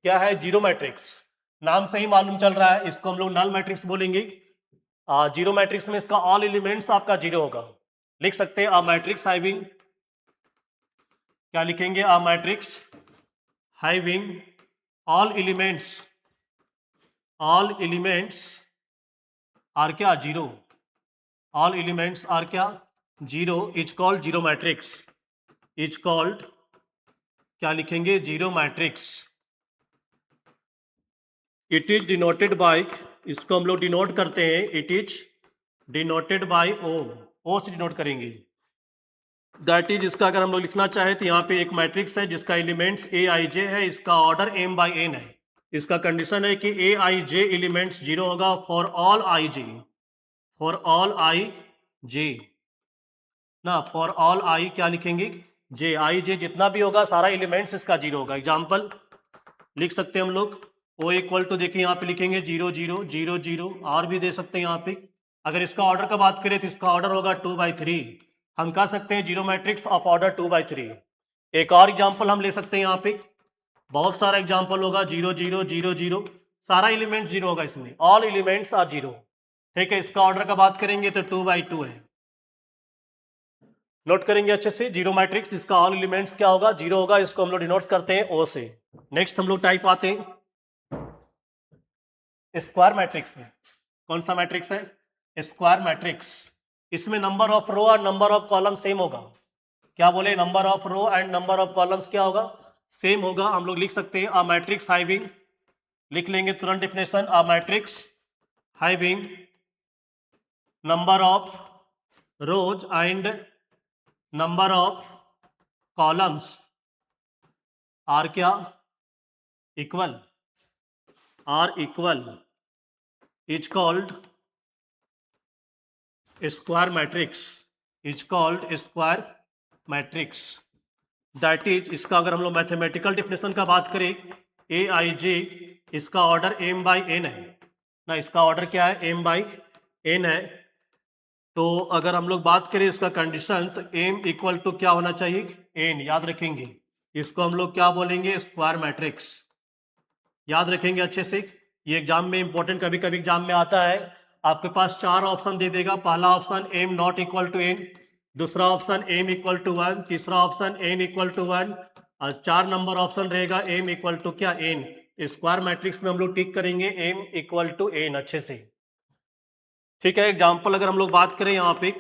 क्या है, जीरो मैट्रिक्स। नाम से ही मालूम चल रहा है, इसको हम लोग नल मैट्रिक्स बोलेंगे। जीरो मैट्रिक्स में इसका ऑल एलिमेंट्स आपका जीरो होगा। लिख सकते हैं, अ मैट्रिक्स हैविंग, क्या लिखेंगे, a matrix having all elements are क्या, जीरो, ऑल एलिमेंट्स आर क्या, zero, is called zero matrix, is called, क्या लिखेंगे, zero matrix. It is denoted by, इसको हम लोग डिनोट करते हैं, it is denoted by O से डिनोट करेंगे। दैट इज, इसका अगर हम लोग लिखना चाहें तो यहाँ पे एक मैट्रिक्स है जिसका एलिमेंट्स ए आई जे है, इसका ऑर्डर m बाई n है। इसका कंडीशन है कि a I j elements zero होगा for all i j, for all i j ना, फॉर ऑल आई क्या लिखेंगे, जे, आई जे जितना भी होगा सारा एलिमेंट्स इसका जीरो होगा। एग्जाम्पल लिख सकते हैं हम लोग, ओ इक्वल टू, देखिए यहाँ पे लिखेंगे 0 0 0 0, और भी दे सकते हैं यहाँ पे। अगर इसका ऑर्डर का बात करें तो इसका ऑर्डर होगा 2/3। हम कह सकते हैं जीरो मैट्रिक्स ऑफ ऑर्डर 2/3। एक और एग्जाम्पल हम ले सकते हैं, यहाँ पे बहुत सारा एग्जाम्पल होगा, 0 0 0 0, सारा एलिमेंट जीरो होगा इसमें, ऑल एलिमेंट्स आर जीरो। ठीक है, इसका ऑर्डर का बात करेंगे तो 2/2 है। नोट करेंगे अच्छे से, जीरो मैट्रिक्स जिसका ऑल एलिमेंट्स क्या होगा, जीरो होगा, इसको हम लोग डिनोट करते हैं ओ से। नेक्स्ट हम लोग टाइप आते हैं स्क्वायर मैट्रिक्स में। कौन सा मैट्रिक्स है, स्क्वायर मैट्रिक्स। इसमें नंबर ऑफ रो और नंबर ऑफ कॉलम सेम होगा। क्या बोले, number of row and number of columns क्या होगा, सेम होगा। हम लोग लिख सकते हैं, अ मैट्रिक्स हैविंग, लिख लेंगे तुरंत definition, a matrix having number of rows and number of columns are क्या, equal, are equal, is called square matrix, is called square matrix. That is, इसका अगर हम लोग मैथमेटिकल डिफिनेशन का बात करें, ए आई जे, इसका ऑर्डर m बाई n है ना, इसका ऑर्डर क्या है, m बाई n है। तो अगर हम लोग बात करें इसका कंडीशन, तो m इक्वल टू क्या होना चाहिए, n। याद रखेंगे, इसको हम लोग क्या बोलेंगे, स्क्वायर मैट्रिक्स। याद रखेंगे अच्छे से, ये एग्जाम में इंपॉर्टेंट, कभी कभी एग्जाम में आता है, आपके पास 4 ऑप्शन दे देगा। पहला option m not equal to n, दूसरा ऑप्शन m इक्वल टू 1, तीसरा ऑप्शन n इक्वल टू 1, और 4 नंबर ऑप्शन रहेगा m इक्वल टू क्या, n। स्क्वायर मैट्रिक्स में हम लोग टिक करेंगे m इक्वल टू n अच्छे से। ठीक है, एग्जाम्पल अगर हम लोग बात करें यहाँ पे,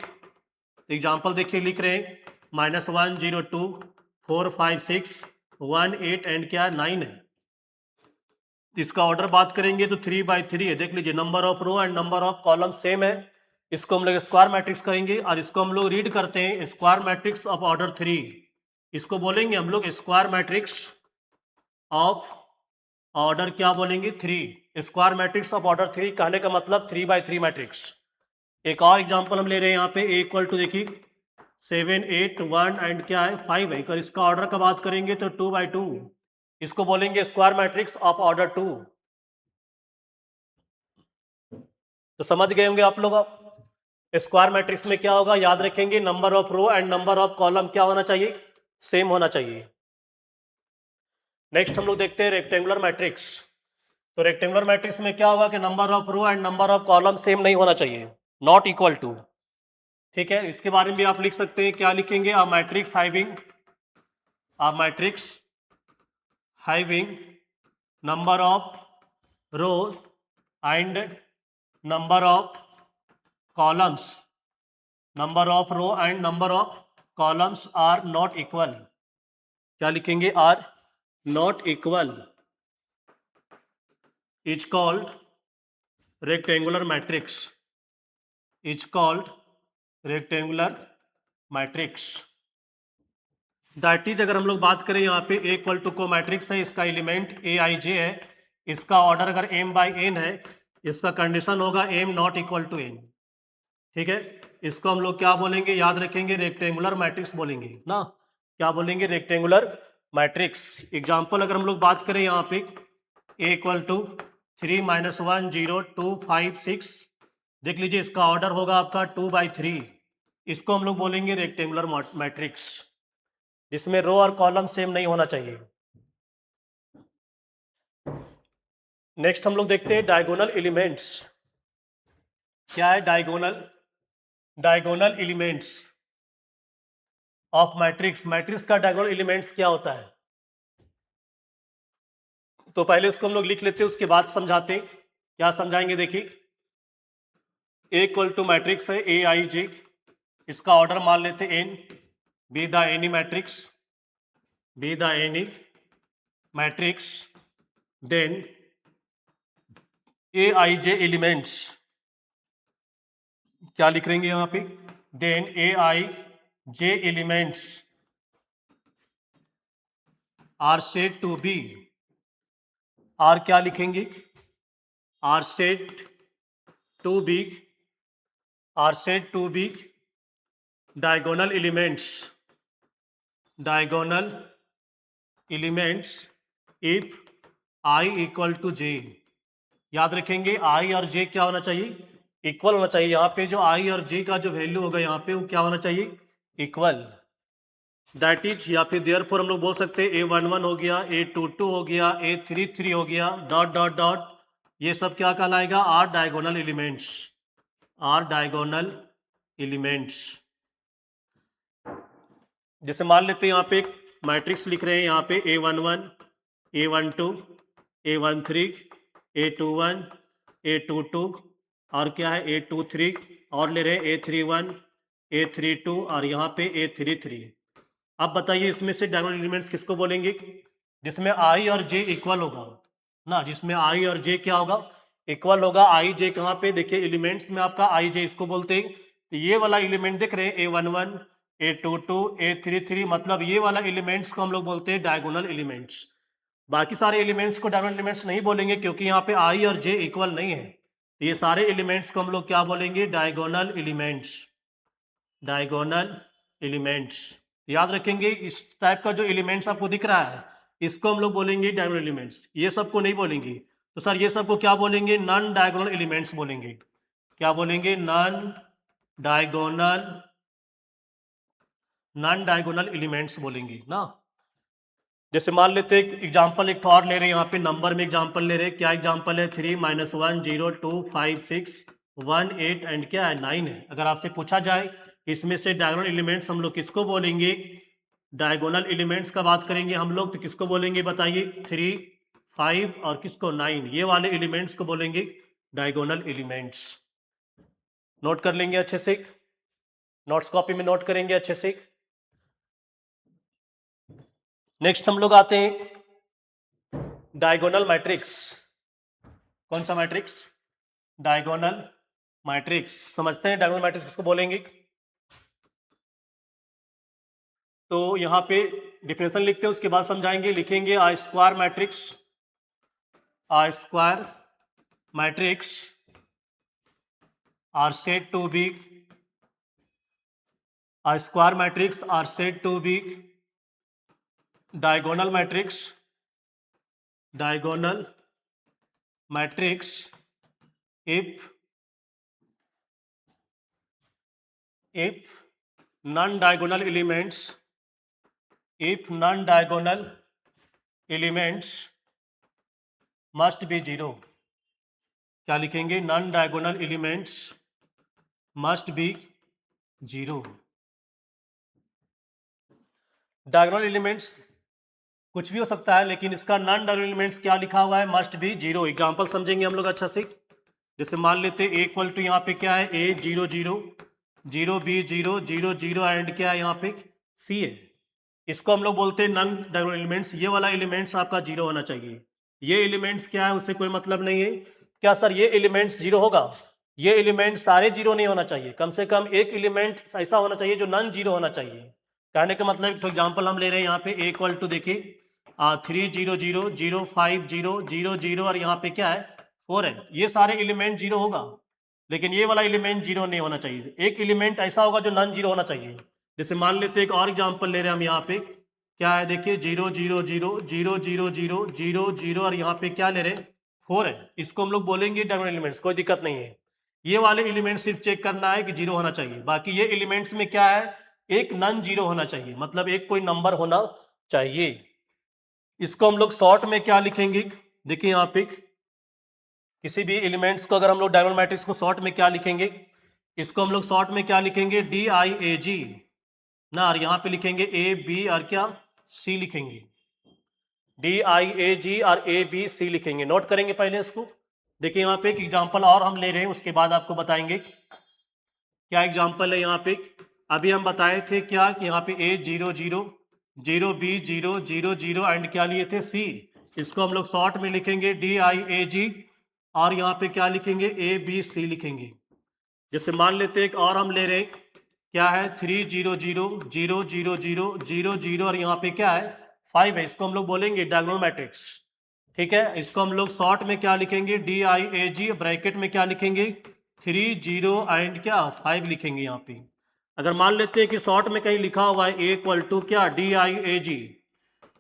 एग्जाम्पल देखिए लिख रहे हैं, -1 0 2 4 5 6 1 8 एंड क्या 9 है। इसका ऑर्डर बात करेंगे तो 3/3 है। देख लीजिए, number of row and number of column same है, इसको हम लोग स्क्वायर मैट्रिक्स करेंगे और इसको हम लोग रीड करते हैं स्क्वायर मैट्रिक्स ऑफ ऑर्डर 3। इसको बोलेंगे हम लोग स्क्वायर मैट्रिक्स ऑफ ऑर्डर क्या बोलेंगे 3। स्क्वायर मैट्रिक्स ऑफ ऑर्डर 3 कहने का मतलब 3x3 मैट्रिक्स। एक और एग्जांपल हम ले रहे हैं यहाँ पे ए इक्वल टू देखिए 7 8 1 एंड क्या है 5 है। अगर इसका ऑर्डर का बात करेंगे तो 2x2, इसको बोलेंगे स्क्वायर मैट्रिक्स ऑफ ऑर्डर 2। तो समझ गए होंगे आप लोग। स्क्वायर मैट्रिक्स में क्या होगा याद रखेंगे, number of row and number of column क्या होना चाहिए, सेम होना चाहिए। नेक्स्ट हम लोग देखते हैं रेक्टेंगुलर मैट्रिक्स। तो रेक्टेंगुलर मैट्रिक्स में क्या होगा कि number of row and number of column same नहीं होना चाहिए, नॉट इक्वल टू। ठीक है, इसके बारे में भी आप लिख सकते हैं, क्या लिखेंगे, a matrix having number of row and number of columns, number of row and number of columns are not equal. क्या लिखेंगे, are not equal is called rectangular matrix, is called rectangular matrix. That is अगर हम लोग बात करें यहाँ पे A equal to को मैट्रिक्स है, इसका एलिमेंट ए आई जे है, इसका ऑर्डर अगर m बाई n है, इसका कंडीशन होगा m not equal to n। ठीक है, इसको हम लोग क्या बोलेंगे, याद रखेंगे रेक्टेंगुलर मैट्रिक्स बोलेंगे ना। क्या बोलेंगे, रेक्टेंगुलर मैट्रिक्स। एग्जाम्पल अगर हम लोग बात करें यहाँ पे ए इक्वल टू 3 -1 0 2 5 6, देख लीजिए इसका ऑर्डर होगा आपका 2/3। इसको हम लोग बोलेंगे रेक्टेंगुलर मैट्रिक्स, जिसमें रो और कॉलम सेम नहीं होना चाहिए। नेक्स्ट हम लोग देखते हैं डायगोनल एलिमेंट्स। क्या है diagonal elements of matrix. Matrix का डायगोनल एलिमेंट्स क्या होता है, तो पहले उसको हम लोग लिख लेते हैं, उसके बाद समझाते हैं। क्या समझाएंगे, देखिए ए इक्वल टू मैट्रिक्स है ए आई जे, इसका ऑर्डर मान लेते n, be the any matrix, be the any matrix, then a I j elements, क्या लिख रहेंगे यहाँ पे, then a I j elements are said to be, are क्या लिखेंगे, are said to be, are said to be diagonal elements, diagonal elements if i equal to j. याद रखेंगे आई और जे क्या होना चाहिए, इक्वल होना चाहिए। यहाँ पे जो आई और जे का जो वैल्यू होगा यहाँ पे वो क्या होना चाहिए, इक्वल। दैट इज, या फिर देयरफॉर हम लोग बोल सकते हैं A11 हो गया, A22 हो गया, A33 हो गया, डॉट डॉट डॉट, ये सब क्या कहलाएगा, are diagonal elements, are diagonal elements. जैसे मान लेते हैं यहाँ पे एक मैट्रिक्स लिख रहे हैं, यहाँ पे A11 A12 A13 A21 A22 और क्या है A23, और ले रहे हैं A31 A32 और यहाँ पे A33। अब बताइए इसमें से डायगोनल एलिमेंट्स किसको बोलेंगे, जिसमें आई और जे इक्वल होगा ना, जिसमें आई और जे क्या होगा, इक्वल होगा। आई जे कहाँ पे, देखिए एलिमेंट्स में आपका आई जे इसको बोलते हैं। तो ये वाला एलिमेंट देख रहे हैं A11 A22 A33, मतलब ये वाला एलिमेंट्स को हम लोग बोलते हैं डायगोनल एलिमेंट्स। बाकी सारे एलिमेंट्स को डायगोनल एलिमेंट्स नहीं बोलेंगे, क्योंकि यहाँ पे आई और जे इक्वल नहीं है। तो ये सारे एलिमेंट्स को हम लोग क्या बोलेंगे, डायगोनल एलिमेंट्स, डायगोनल एलिमेंट्स। याद रखेंगे इस टाइप का जो एलिमेंट्स आपको दिख रहा है, इसको हम लोग बोलेंगे डायगोनल एलिमेंट्स, ये सबको नहीं बोलेंगे। तो सर ये सबको क्या बोलेंगे, नॉन डायगोनल एलिमेंट्स बोलेंगे। क्या बोलेंगे, नॉन डायगोनल एलिमेंट्स बोलेंगे ना। जैसे मान लेते हैं एग्जाम्पल एक और ले रहे हैं, यहाँ पे नंबर में एग्जाम्पल ले रहे हैं। क्या एग्जाम्पल है, 3 -1 0 2 5 6 1 8 एंड क्या है 9 है। अगर आपसे पूछा जाए इसमें से डायगोनल एलिमेंट्स हम लोग किसको बोलेंगे, डायगोनल एलिमेंट्स का बात करेंगे हम लोग तो किसको बोलेंगे बताइए, 3 5 और किसको 9, ये वाले एलिमेंट्स को बोलेंगे डायगोनल एलिमेंट्स। नोट कर लेंगे अच्छे से, नोट्स कॉपी में नोट करेंगे अच्छे से। नेक्स्ट हम लोग आते हैं डायगोनल मैट्रिक्स। कौन सा मैट्रिक्स, डायगोनल मैट्रिक्स समझते हैं, डायगोनल मैट्रिक्स किसको बोलेंगे। तो यहाँ पे डिफिनेशन लिखते हैं, उसके बाद समझाएंगे। लिखेंगे i square matrix are said to be diagonal matrix if non-diagonal elements must be zero। क्या लिखेंगे, non diagonal elements must be zero. Diagonal elements कुछ भी हो सकता है, लेकिन इसका नॉन डायगोनल एलिमेंट्स क्या लिखा हुआ है, मस्ट बी जीरो। एग्जांपल समझेंगे हम लोग अच्छा से। जैसे मान लेते ए इक्वल टू यहाँ पे क्या है, ए 0 0 0 बी 0 0 0 एंड क्या है यहाँ पे सी है। इसको हम लोग बोलते हैं नॉन डायगोनल एलिमेंट्स। ये वाला एलिमेंट्स आपका जीरो होना चाहिए। ये एलिमेंट्स क्या है, उससे कोई मतलब नहीं है। क्या सर ये एलिमेंट्स जीरो होगा? ये एलिमेंट सारे जीरो नहीं होना चाहिए, कम से कम एक एलिमेंट ऐसा होना चाहिए जो नॉन जीरो होना चाहिए। कहने का मतलब फॉर एग्जांपल हम ले रहे हैं यहाँ पे ए इक्वल टू देखिए 3 0 0 0 5 0 0 0 और यहाँ पे क्या है 4 है। ये सारे एलिमेंट जीरो होगा, लेकिन ये वाला एलिमेंट जीरो नहीं होना चाहिए। एक एलिमेंट ऐसा होगा जो नॉन जीरो होना चाहिए। जैसे मान लेते एक और एग्जांपल ले रहे हैं हम यहाँ पे, क्या है देखिए 0 0 0 0 0 0 0 0 और यहाँ पे क्या ले रहे हैं 4 है। इसको हम लोग बोलेंगे डायगोनल एलिमेंट्स, कोई दिक्कत नहीं है। ये वाले एलिमेंट सिर्फ चेक करना है कि जीरो होना चाहिए। बाकी ये एलिमेंट्स में क्या है, एक नॉन जीरो होना चाहिए, मतलब एक कोई नंबर होना चाहिए। इसको हम लोग शॉर्ट में क्या लिखेंगे, देखिए यहाँ पे किसी भी एलिमेंट्स को अगर हम लोग डायगोनल मैट्रिक्स को शॉर्ट में क्या लिखेंगे, इसको हम लोग शॉर्ट में क्या लिखेंगे, DIAG ना, और यहाँ पे लिखेंगे AB और क्या C लिखेंगे, DIAG और ABC लिखेंगे। नोट करेंगे पहले इसको। देखिए यहाँ पे एक एग्जांपल और हम ले रहे हैं, उसके बाद आपको बताएंगे क्या एग्जांपल है। यहाँ पे अभी हम बताए थे क्या कि यहाँ पे A 0 0 0 B 0 0 0 एंड क्या लिए थे C। इसको हम लोग शॉर्ट में लिखेंगे DIAG और यहाँ पे क्या लिखेंगे ABC लिखेंगे। जैसे मान लेते एक और हम ले रहे हैं, क्या है 3 0 0 0 0 0 0 0 और यहाँ पे क्या है 5 है। इसको हम लोग बोलेंगे डायगोनल मैट्रिक्स, ठीक है। इसको हम लोग शॉर्ट में क्या लिखेंगे, DIAG, ब्रैकेट में क्या लिखेंगे 3 0 एंड क्या 5 लिखेंगे यहाँ पे। अगर मान लेते हैं कि शॉर्ट में कहीं लिखा हुआ है A इक्वल टू क्या DIAG,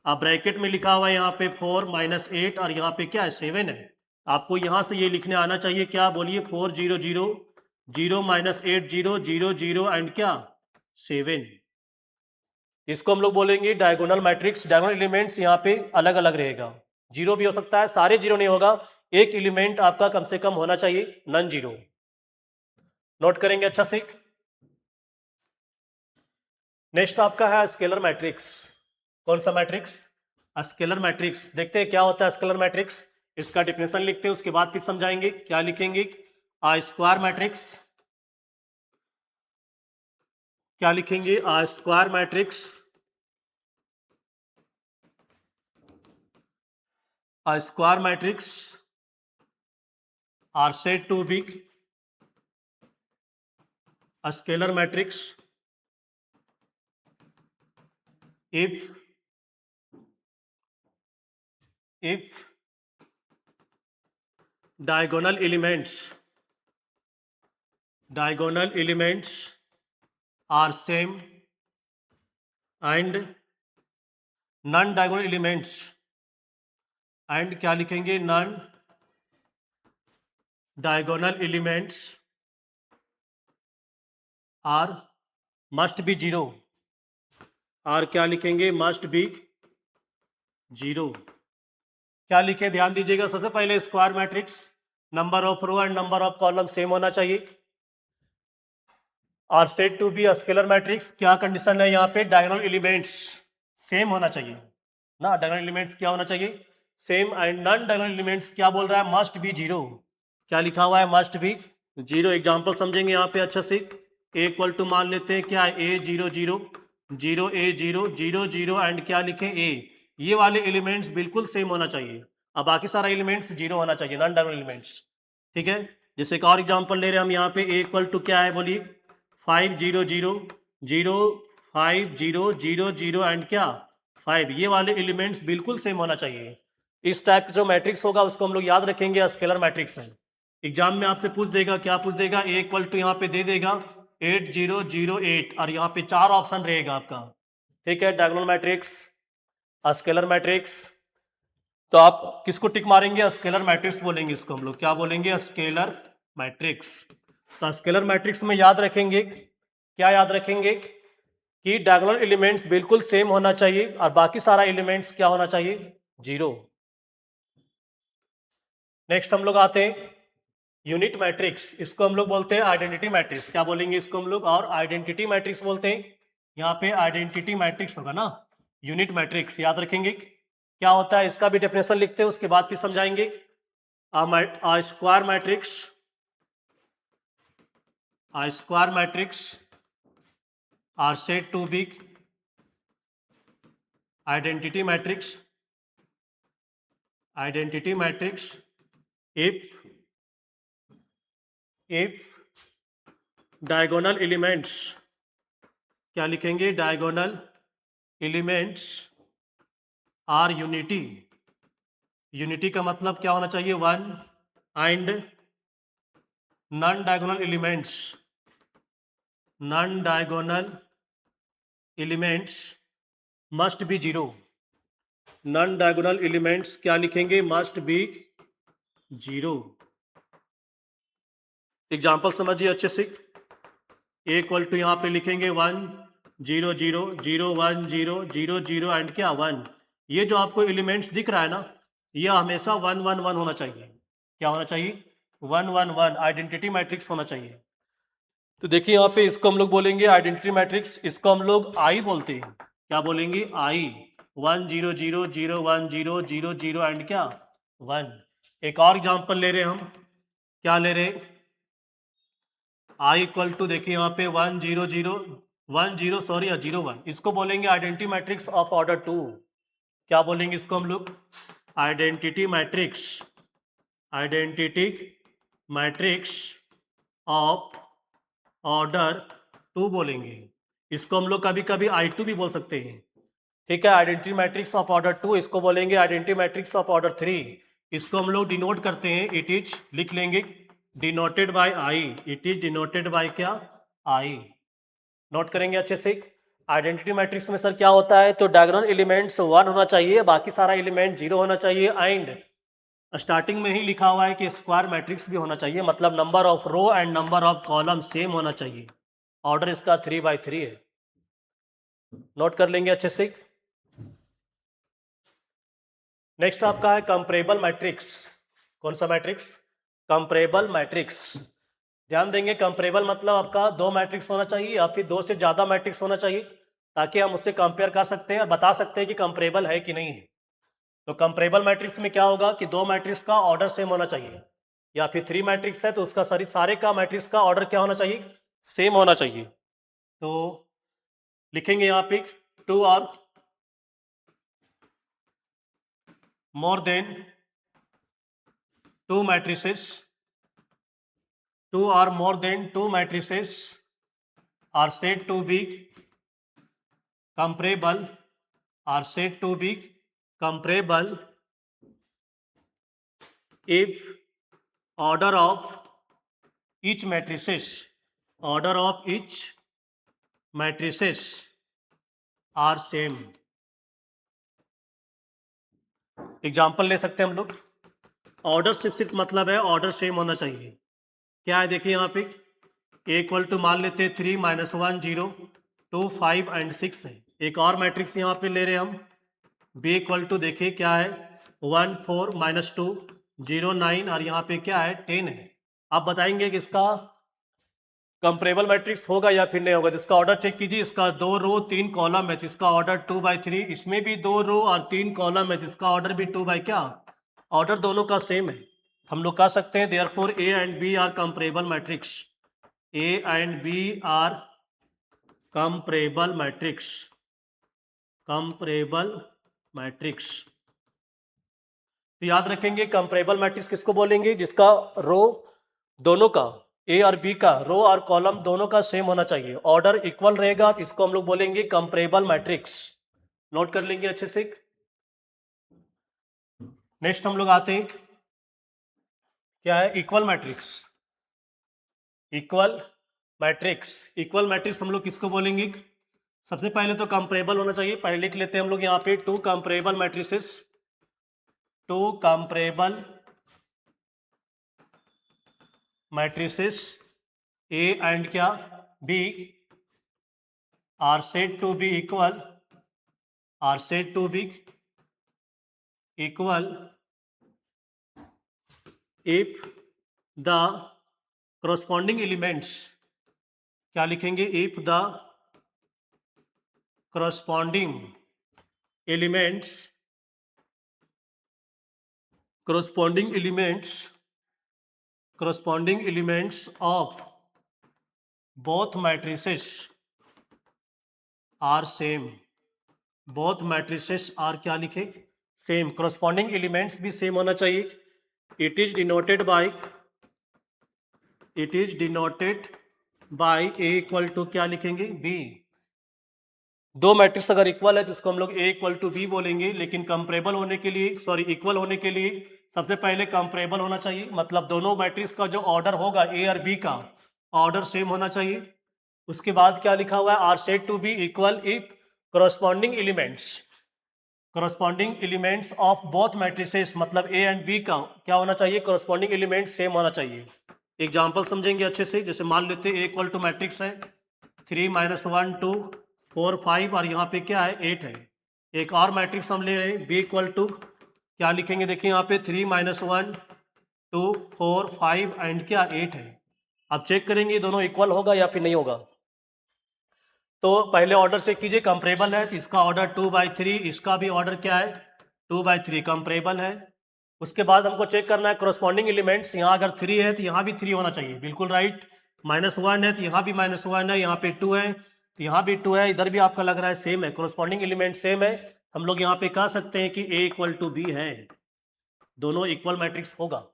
अब ब्रैकेट में लिखा हुआ है यहाँ पे 4 -8 और यहाँ पे क्या है 7 है। आपको यहाँ से ये लिखने आना चाहिए, क्या बोलिए 4 0 0 0 -8 0 0 0 एंड क्या 7। इसको हम लोग बोलेंगे डायगोनल मैट्रिक्स। डायगोनल एलिमेंट्स यहाँ पे अलग अलग रहेगा, जीरो भी हो सकता है, सारे जीरो नहीं होगा, एक एलिमेंट आपका कम से कम होना चाहिए नॉन जीरो। नोट करेंगे अच्छा से। नेक्स्ट आपका है स्केलर मैट्रिक्स। कौन सा मैट्रिक्स, स्केलर मैट्रिक्स। देखते हैं क्या होता है स्केलर मैट्रिक्स। इसका डिफिनेशन लिखते हैं, उसके बाद फिर समझाएंगे। क्या लिखेंगे, स्क्वायर मैट्रिक्स, क्या लिखेंगे square matrix square matrix are said to be a scalar matrix if diagonal elements are same and non diagonal elements and क्या लिखेंगे non diagonal elements are must be zero. Are क्या लिखेंगे, must be zero. क्या लिखे ध्यान दीजिएगा। सबसे पहले square matrix, number of row and number of column same होना चाहिए। Are said to be scalar matrix, क्या कंडीशन है यहाँ पे, डायगोनल एलिमेंट्स सेम होना चाहिए ना। डायगोनल एलिमेंट्स क्या होना चाहिए, same. And non diagonal elements क्या बोल रहा है, मस्ट बी जीरो। क्या लिखा हुआ है, मस्ट बी जीरो। एग्जांपल समझेंगे यहाँ पे अच्छा से। ए इक्वल टू मान लेते हैं क्या है A 0 0 0 A 0 0 0 एंड क्या लिखे A। ये वाले एलिमेंट्स बिल्कुल सेम होना चाहिए, अब बाकी सारा एलिमेंट्स जीरो होना चाहिए, नॉन डायगोनल एलिमेंट्स, ठीक है। जैसे एक और एग्जांपल ले रहे हैं हम यहाँ पे, ए इक्वल टू क्या है बोलिए, 5 0 0 0 5 0 0 0 एंड क्या 5, ये वाले एलिमेंट्स बिल्कुल सेम होना चाहिए। इस टाइप का जो मैट्रिक्स होगा उसको हम लोग याद रखेंगे स्केलर मैट्रिक्स है। एग्जाम में आपसे पूछ देगा, क्या पूछ देगा, ए इक्वल टू यहाँ पे दे देगा 8 0 0 8 और यहाँ पे 4 ऑप्शन रहेगा आपका, ठीक है, डायगोनल मैट्रिक्स, स्केलर मैट्रिक्स। तो आप किसको टिक मारेंगे, स्केलर मैट्रिक्स बोलेंगे इसको हम लोग, क्या बोलेंगे, स्केलर मैट्रिक्स। तो स्केलर मैट्रिक्स में याद रखेंगे, क्या याद रखेंगे कि डायगोनल एलिमेंट्स बिल्कुल सेम होना चाहिए और बाकी सारा एलिमेंट्स क्या होना चाहिए, 0। नेक्स्ट हम लोग आते हैं यूनिट मैट्रिक्स, इसको हम लोग बोलते हैं आइडेंटिटी मैट्रिक्स, क्या बोलेंगे इसको हम लोग, और आइडेंटिटी मैट्रिक्स बोलते हैं। यहाँ पे आइडेंटिटी मैट्रिक्स होगा ना, यूनिट मैट्रिक्स याद रखेंगे क्या होता है, इसका भी डेफिनेशन लिखते हैं, उसके बाद फिर समझाएंगे। Square matrix, square matrix are said to be identity matrix, identity matrix if diagonal elements, क्या लिखेंगे, diagonal elements are unity, unity का मतलब क्या होना चाहिए, 1 and non diagonal elements, non diagonal elements must be 0, non diagonal elements क्या लिखेंगे, must be 0। Example समझिए अच्छे से, ए इक्वल टू यहाँ पे लिखेंगे 1 0 0 0 1 0 0 0 एंड क्या 1, ये जो आपको एलिमेंट्स दिख रहा है ना, ये हमेशा 1 1 1 होना चाहिए, क्या होना चाहिए, 1 1 1 आइडेंटिटी मैट्रिक्स होना चाहिए। तो देखिए यहाँ पे इसको हम लोग बोलेंगे आइडेंटिटी मैट्रिक्स, इसको हम लोग आई बोलते हैं, क्या बोलेंगे, आई, 1 0 0 0 1 0 0 0 एंड क्या 1। एक और एग्जाम्पल ले रहे हैं हम, क्या ले रहे हैं, आई इक्वल टू देखिए यहाँ पे 1 0 0 1 0 सॉरी 0 1, इसको बोलेंगे आइडेंटिटी मैट्रिक्स ऑफ ऑर्डर 2, क्या बोलेंगे इसको हम लोग, identity matrix, identity matrix of order 2 बोलेंगे। इसको हम लोग कभी कभी I2 भी बोल सकते हैं, ठीक है, आइडेंटिटी मैट्रिक्स ऑफ ऑर्डर 2, इसको बोलेंगे आइडेंटिटी मैट्रिक्स ऑफ ऑर्डर 3। इसको हम लोग डिनोट करते हैं, इट इज लिख लेंगे denoted by I, it is denoted bye क्या, आई, नोट करेंगे अच्छे से। आइडेंटिटी मैट्रिक्स में सर क्या होता है, तो डायगोनल एलिमेंट्स 1 होना चाहिए, बाकी सारा एलिमेंट 0 होना चाहिए, एंड स्टार्टिंग में ही लिखा हुआ है कि स्क्वायर मैट्रिक्स भी होना चाहिए, मतलब number of row and number of column same होना चाहिए, ऑर्डर इसका 3/3 है, नोट कर लेंगे अच्छे से। नेक्स्ट आपका है कंपैरेबल मैट्रिक्स, कौन सा मैट्रिक्स, कंपैरेबल मैट्रिक्स। ध्यान देंगे, कंपैरेबल मतलब आपका 2 मैट्रिक्स होना चाहिए या फिर 2 से ज़्यादा मैट्रिक्स होना चाहिए, ताकि हम उससे कंपेयर कर सकते हैं और बता सकते हैं कि कंपैरेबल है कि नहीं है। तो कंपैरेबल मैट्रिक्स में क्या होगा कि 2 मैट्रिक्स का ऑर्डर सेम होना चाहिए, या फिर 3 मैट्रिक्स है तो उसका सारे का मैट्रिक्स का ऑर्डर क्या होना चाहिए, सेम होना चाहिए। तो लिखेंगे यहाँ पे 2 और more than 2 matrices, 2 or more than 2 matrices are said to be comparable, are said to be comparable if order of each matrices, order of each matrices are same। Example ले सकते हैं हम लोग, ऑर्डर सिर्फ मतलब है ऑर्डर सेम होना चाहिए, क्या है देखिए यहाँ पे, ए इक्वल टू मान लेते हैं 3 -1 0 2 5 एंड 6 है। एक और मैट्रिक्स यहाँ पे ले रहे हैं हम, बी इक्वल टू देखिए क्या है 1 4 -2 0 9 और यहाँ पे क्या है 10 है। आप बताएंगे कि इसका कंपैरेबल मैट्रिक्स होगा या फिर नहीं होगा, तो इसका ऑर्डर चेक कीजिए, इसका 2 रो 3 कॉलम है तो इसका ऑर्डर 2/3, इसमें भी 2 रो और 3 कॉलम है तो इसका ऑर्डर भी 2 बाई क्या, ऑर्डर दोनों का सेम है। हम लोग कह सकते हैं therefore A and B are comparable matrix, A and B are comparable matrix, comparable matrix. तो याद रखेंगे कंपैरेबल मैट्रिक्स किसको बोलेंगे, जिसका रो दोनों का ए और बी का रो और कॉलम दोनों का सेम होना चाहिए, ऑर्डर इक्वल रहेगा तो इसको हम लोग बोलेंगे कंपेरेबल मैट्रिक्स। नोट कर लेंगे अच्छे से। नेक्स्ट हम लोग आते हैं, क्या है equal matrix. Equal matrix, equal matrix हम लोग किसको बोलेंगे? सबसे पहले तो कंपेरेबल होना चाहिए, पहले लिख लेते हैं हम लोग यहाँ पे two comparable matrices, two comparable matrices A and क्या B are said to be equal, are said to be equal if the corresponding elements, क्या लिखेंगे? If the corresponding elements, corresponding elements, corresponding elements of both matrices are same, both matrices are क्या लिखे? Same, corresponding elements भी same होना चाहिए। It is denoted by, it is denoted by A equal to क्या लिखेंगे? B. दो matrix अगर equal है तो इसको हम लोग ए इक्वल टू बी बोलेंगे, लेकिन कंपेरेबल होने के लिए, सॉरी इक्वल होने के लिए सबसे पहले कंपेरेबल होना चाहिए, मतलब दोनों मैट्रिक्स का जो ऑर्डर होगा ए और बी का ऑर्डर सेम होना चाहिए। उसके बाद क्या लिखा हुआ है? Are said to be equal if corresponding elements, corresponding elements of both matrices, मतलब ए एंड बी का क्या होना चाहिए? corresponding एलिमेंट सेम होना चाहिए। एग्जाम्पल समझेंगे अच्छे से, जैसे मान लेते हैं ए इक्वल टू मैट्रिक्स है 3 - 1 2 4 5 और यहाँ पे क्या है 8 है। एक और मैट्रिक्स हम ले रहे हैं बी इक्वल टू, क्या लिखेंगे? देखिए यहाँ पे 3 - 1 2 4 5 एंड क्या 8 है। अब चेक करेंगे दोनों इक्वल होगा या फिर नहीं होगा। तो पहले ऑर्डर से कीजिए, कंपेरेबल है तो इसका ऑर्डर 2/3, इसका भी ऑर्डर क्या है 2/3, कंपेरेबल है। उसके बाद हमको चेक करना है corresponding एलिमेंट्स, यहाँ अगर 3 है तो यहाँ भी 3 होना चाहिए, बिल्कुल राइट। -1 है तो यहाँ भी -1 है, यहाँ पे 2 है तो यहाँ भी 2 है, इधर भी आपका लग रहा है सेम है, corresponding एलिमेंट सेम है। हम लोग यहाँ पे कह सकते हैं कि ए इक्वल टू बी है, दोनों इक्वल मैट्रिक्स होगा।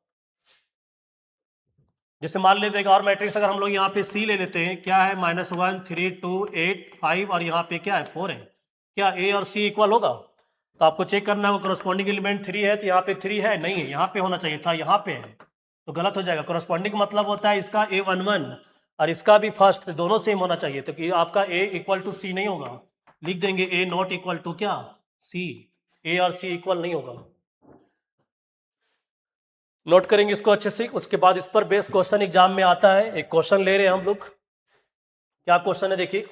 जैसे मान लेते हैं और मैट्रिक्स अगर हम लोग यहाँ पे सी ले लेते हैं, क्या है -1 3 2 8 5 और यहाँ पे क्या है 4 है, क्या ए और सी इक्वल होगा? तो आपको चेक करना है वो corresponding एलिमेंट 3 है तो यहाँ पे 3 है, नहीं है, यहाँ पे होना चाहिए था, यहाँ पे है तो गलत हो जाएगा। corresponding मतलब होता है इसका A11 और इसका भी फर्स्ट, दोनों सेम होना चाहिए, तो कि आपका ए इक्वल टू सी नहीं होगा, लिख देंगे ए नॉट इक्वल टू क्या सी, ए और सी इक्वल नहीं होगा। नोट करेंगे इसको अच्छे से। उसके बाद इस पर बेस क्वेश्चन एग्जाम में आता है, एक क्वेश्चन ले रहे हैं हम लोग, क्या क्वेश्चन है देखिए,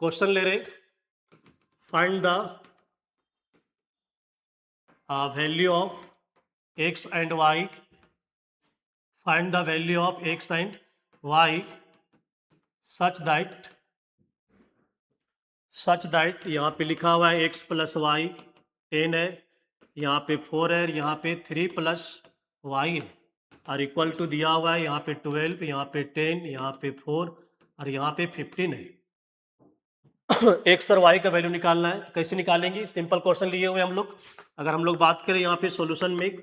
क्वेश्चन ले रहे find the value of x and y, find the value of x and y such that यहाँ पे लिखा हुआ है x + y 10 है, यहाँ पे 4 है, यहाँ पे 3 + y है और इक्वल टू दिया हुआ है यहाँ पे 12, यहाँ पे 10, यहाँ पे 4 और यहाँ पे 15 है। एक्स और वाई का वैल्यू निकालना है, कैसे निकालेंगे? सिंपल क्वेश्चन लिए हुए हम लोग। अगर हम लोग बात करें यहाँ पे सॉल्यूशन में,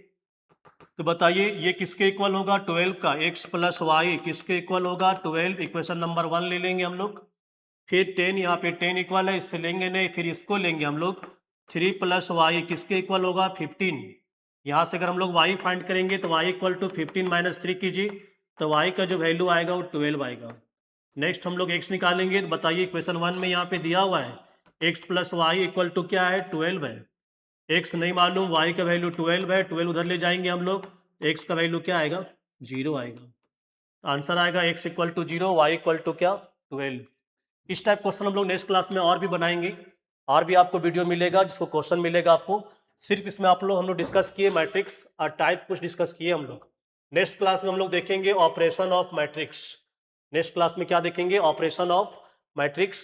तो बताइए ये किसके इक्वल होगा? 12 का, x + y किसके इक्वल होगा? 12, इक्वेशन नंबर 1 ले लेंगे हम लोग। फिर 10, यहाँ पे 10 इक्वल है, इससे लेंगे नहीं, फिर इसको लेंगे हम लोग। 3 + y किसके इक्वल होगा? 15। यहाँ से अगर हम लोग y फाइंड करेंगे तो y = 15 - 3 कीजिए तो y का जो वैल्यू आएगा वो 12 आएगा। नेक्स्ट हम लोग x निकालेंगे, तो बताइए इक्वेशन 1 में यहाँ पे दिया हुआ है x + y इक्वल टू क्या है? 12 है। x नहीं मालूम, y का वैल्यू 12 है, 12 उधर ले जाएंगे हम लोग, x का वैल्यू क्या आएगा? 0 आएगा। आंसर आएगा x = 0, y = क्या? 12। इस टाइप क्वेश्चन हम लोग नेक्स्ट क्लास में और भी बनाएंगे, और भी आपको वीडियो मिलेगा जिसको क्वेश्चन मिलेगा आपको। सिर्फ इसमें हम लोग डिस्कस किए मैट्रिक्स और टाइप कुछ डिस्कस किए हम लोग। नेक्स्ट क्लास में हम लोग देखेंगे operation of matrix. Next class में क्या देखेंगे? Operation of matrix.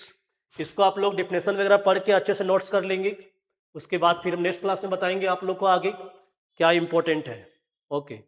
इसको आप लोग डेफिनेशन वगैरह पढ़ के अच्छे से नोट्स कर लेंगे। उसके बाद फिर हम नेक्स्ट क्लास में बताएंगे आप लोग को आगे क्या इंपॉर्टेंट है। ओके।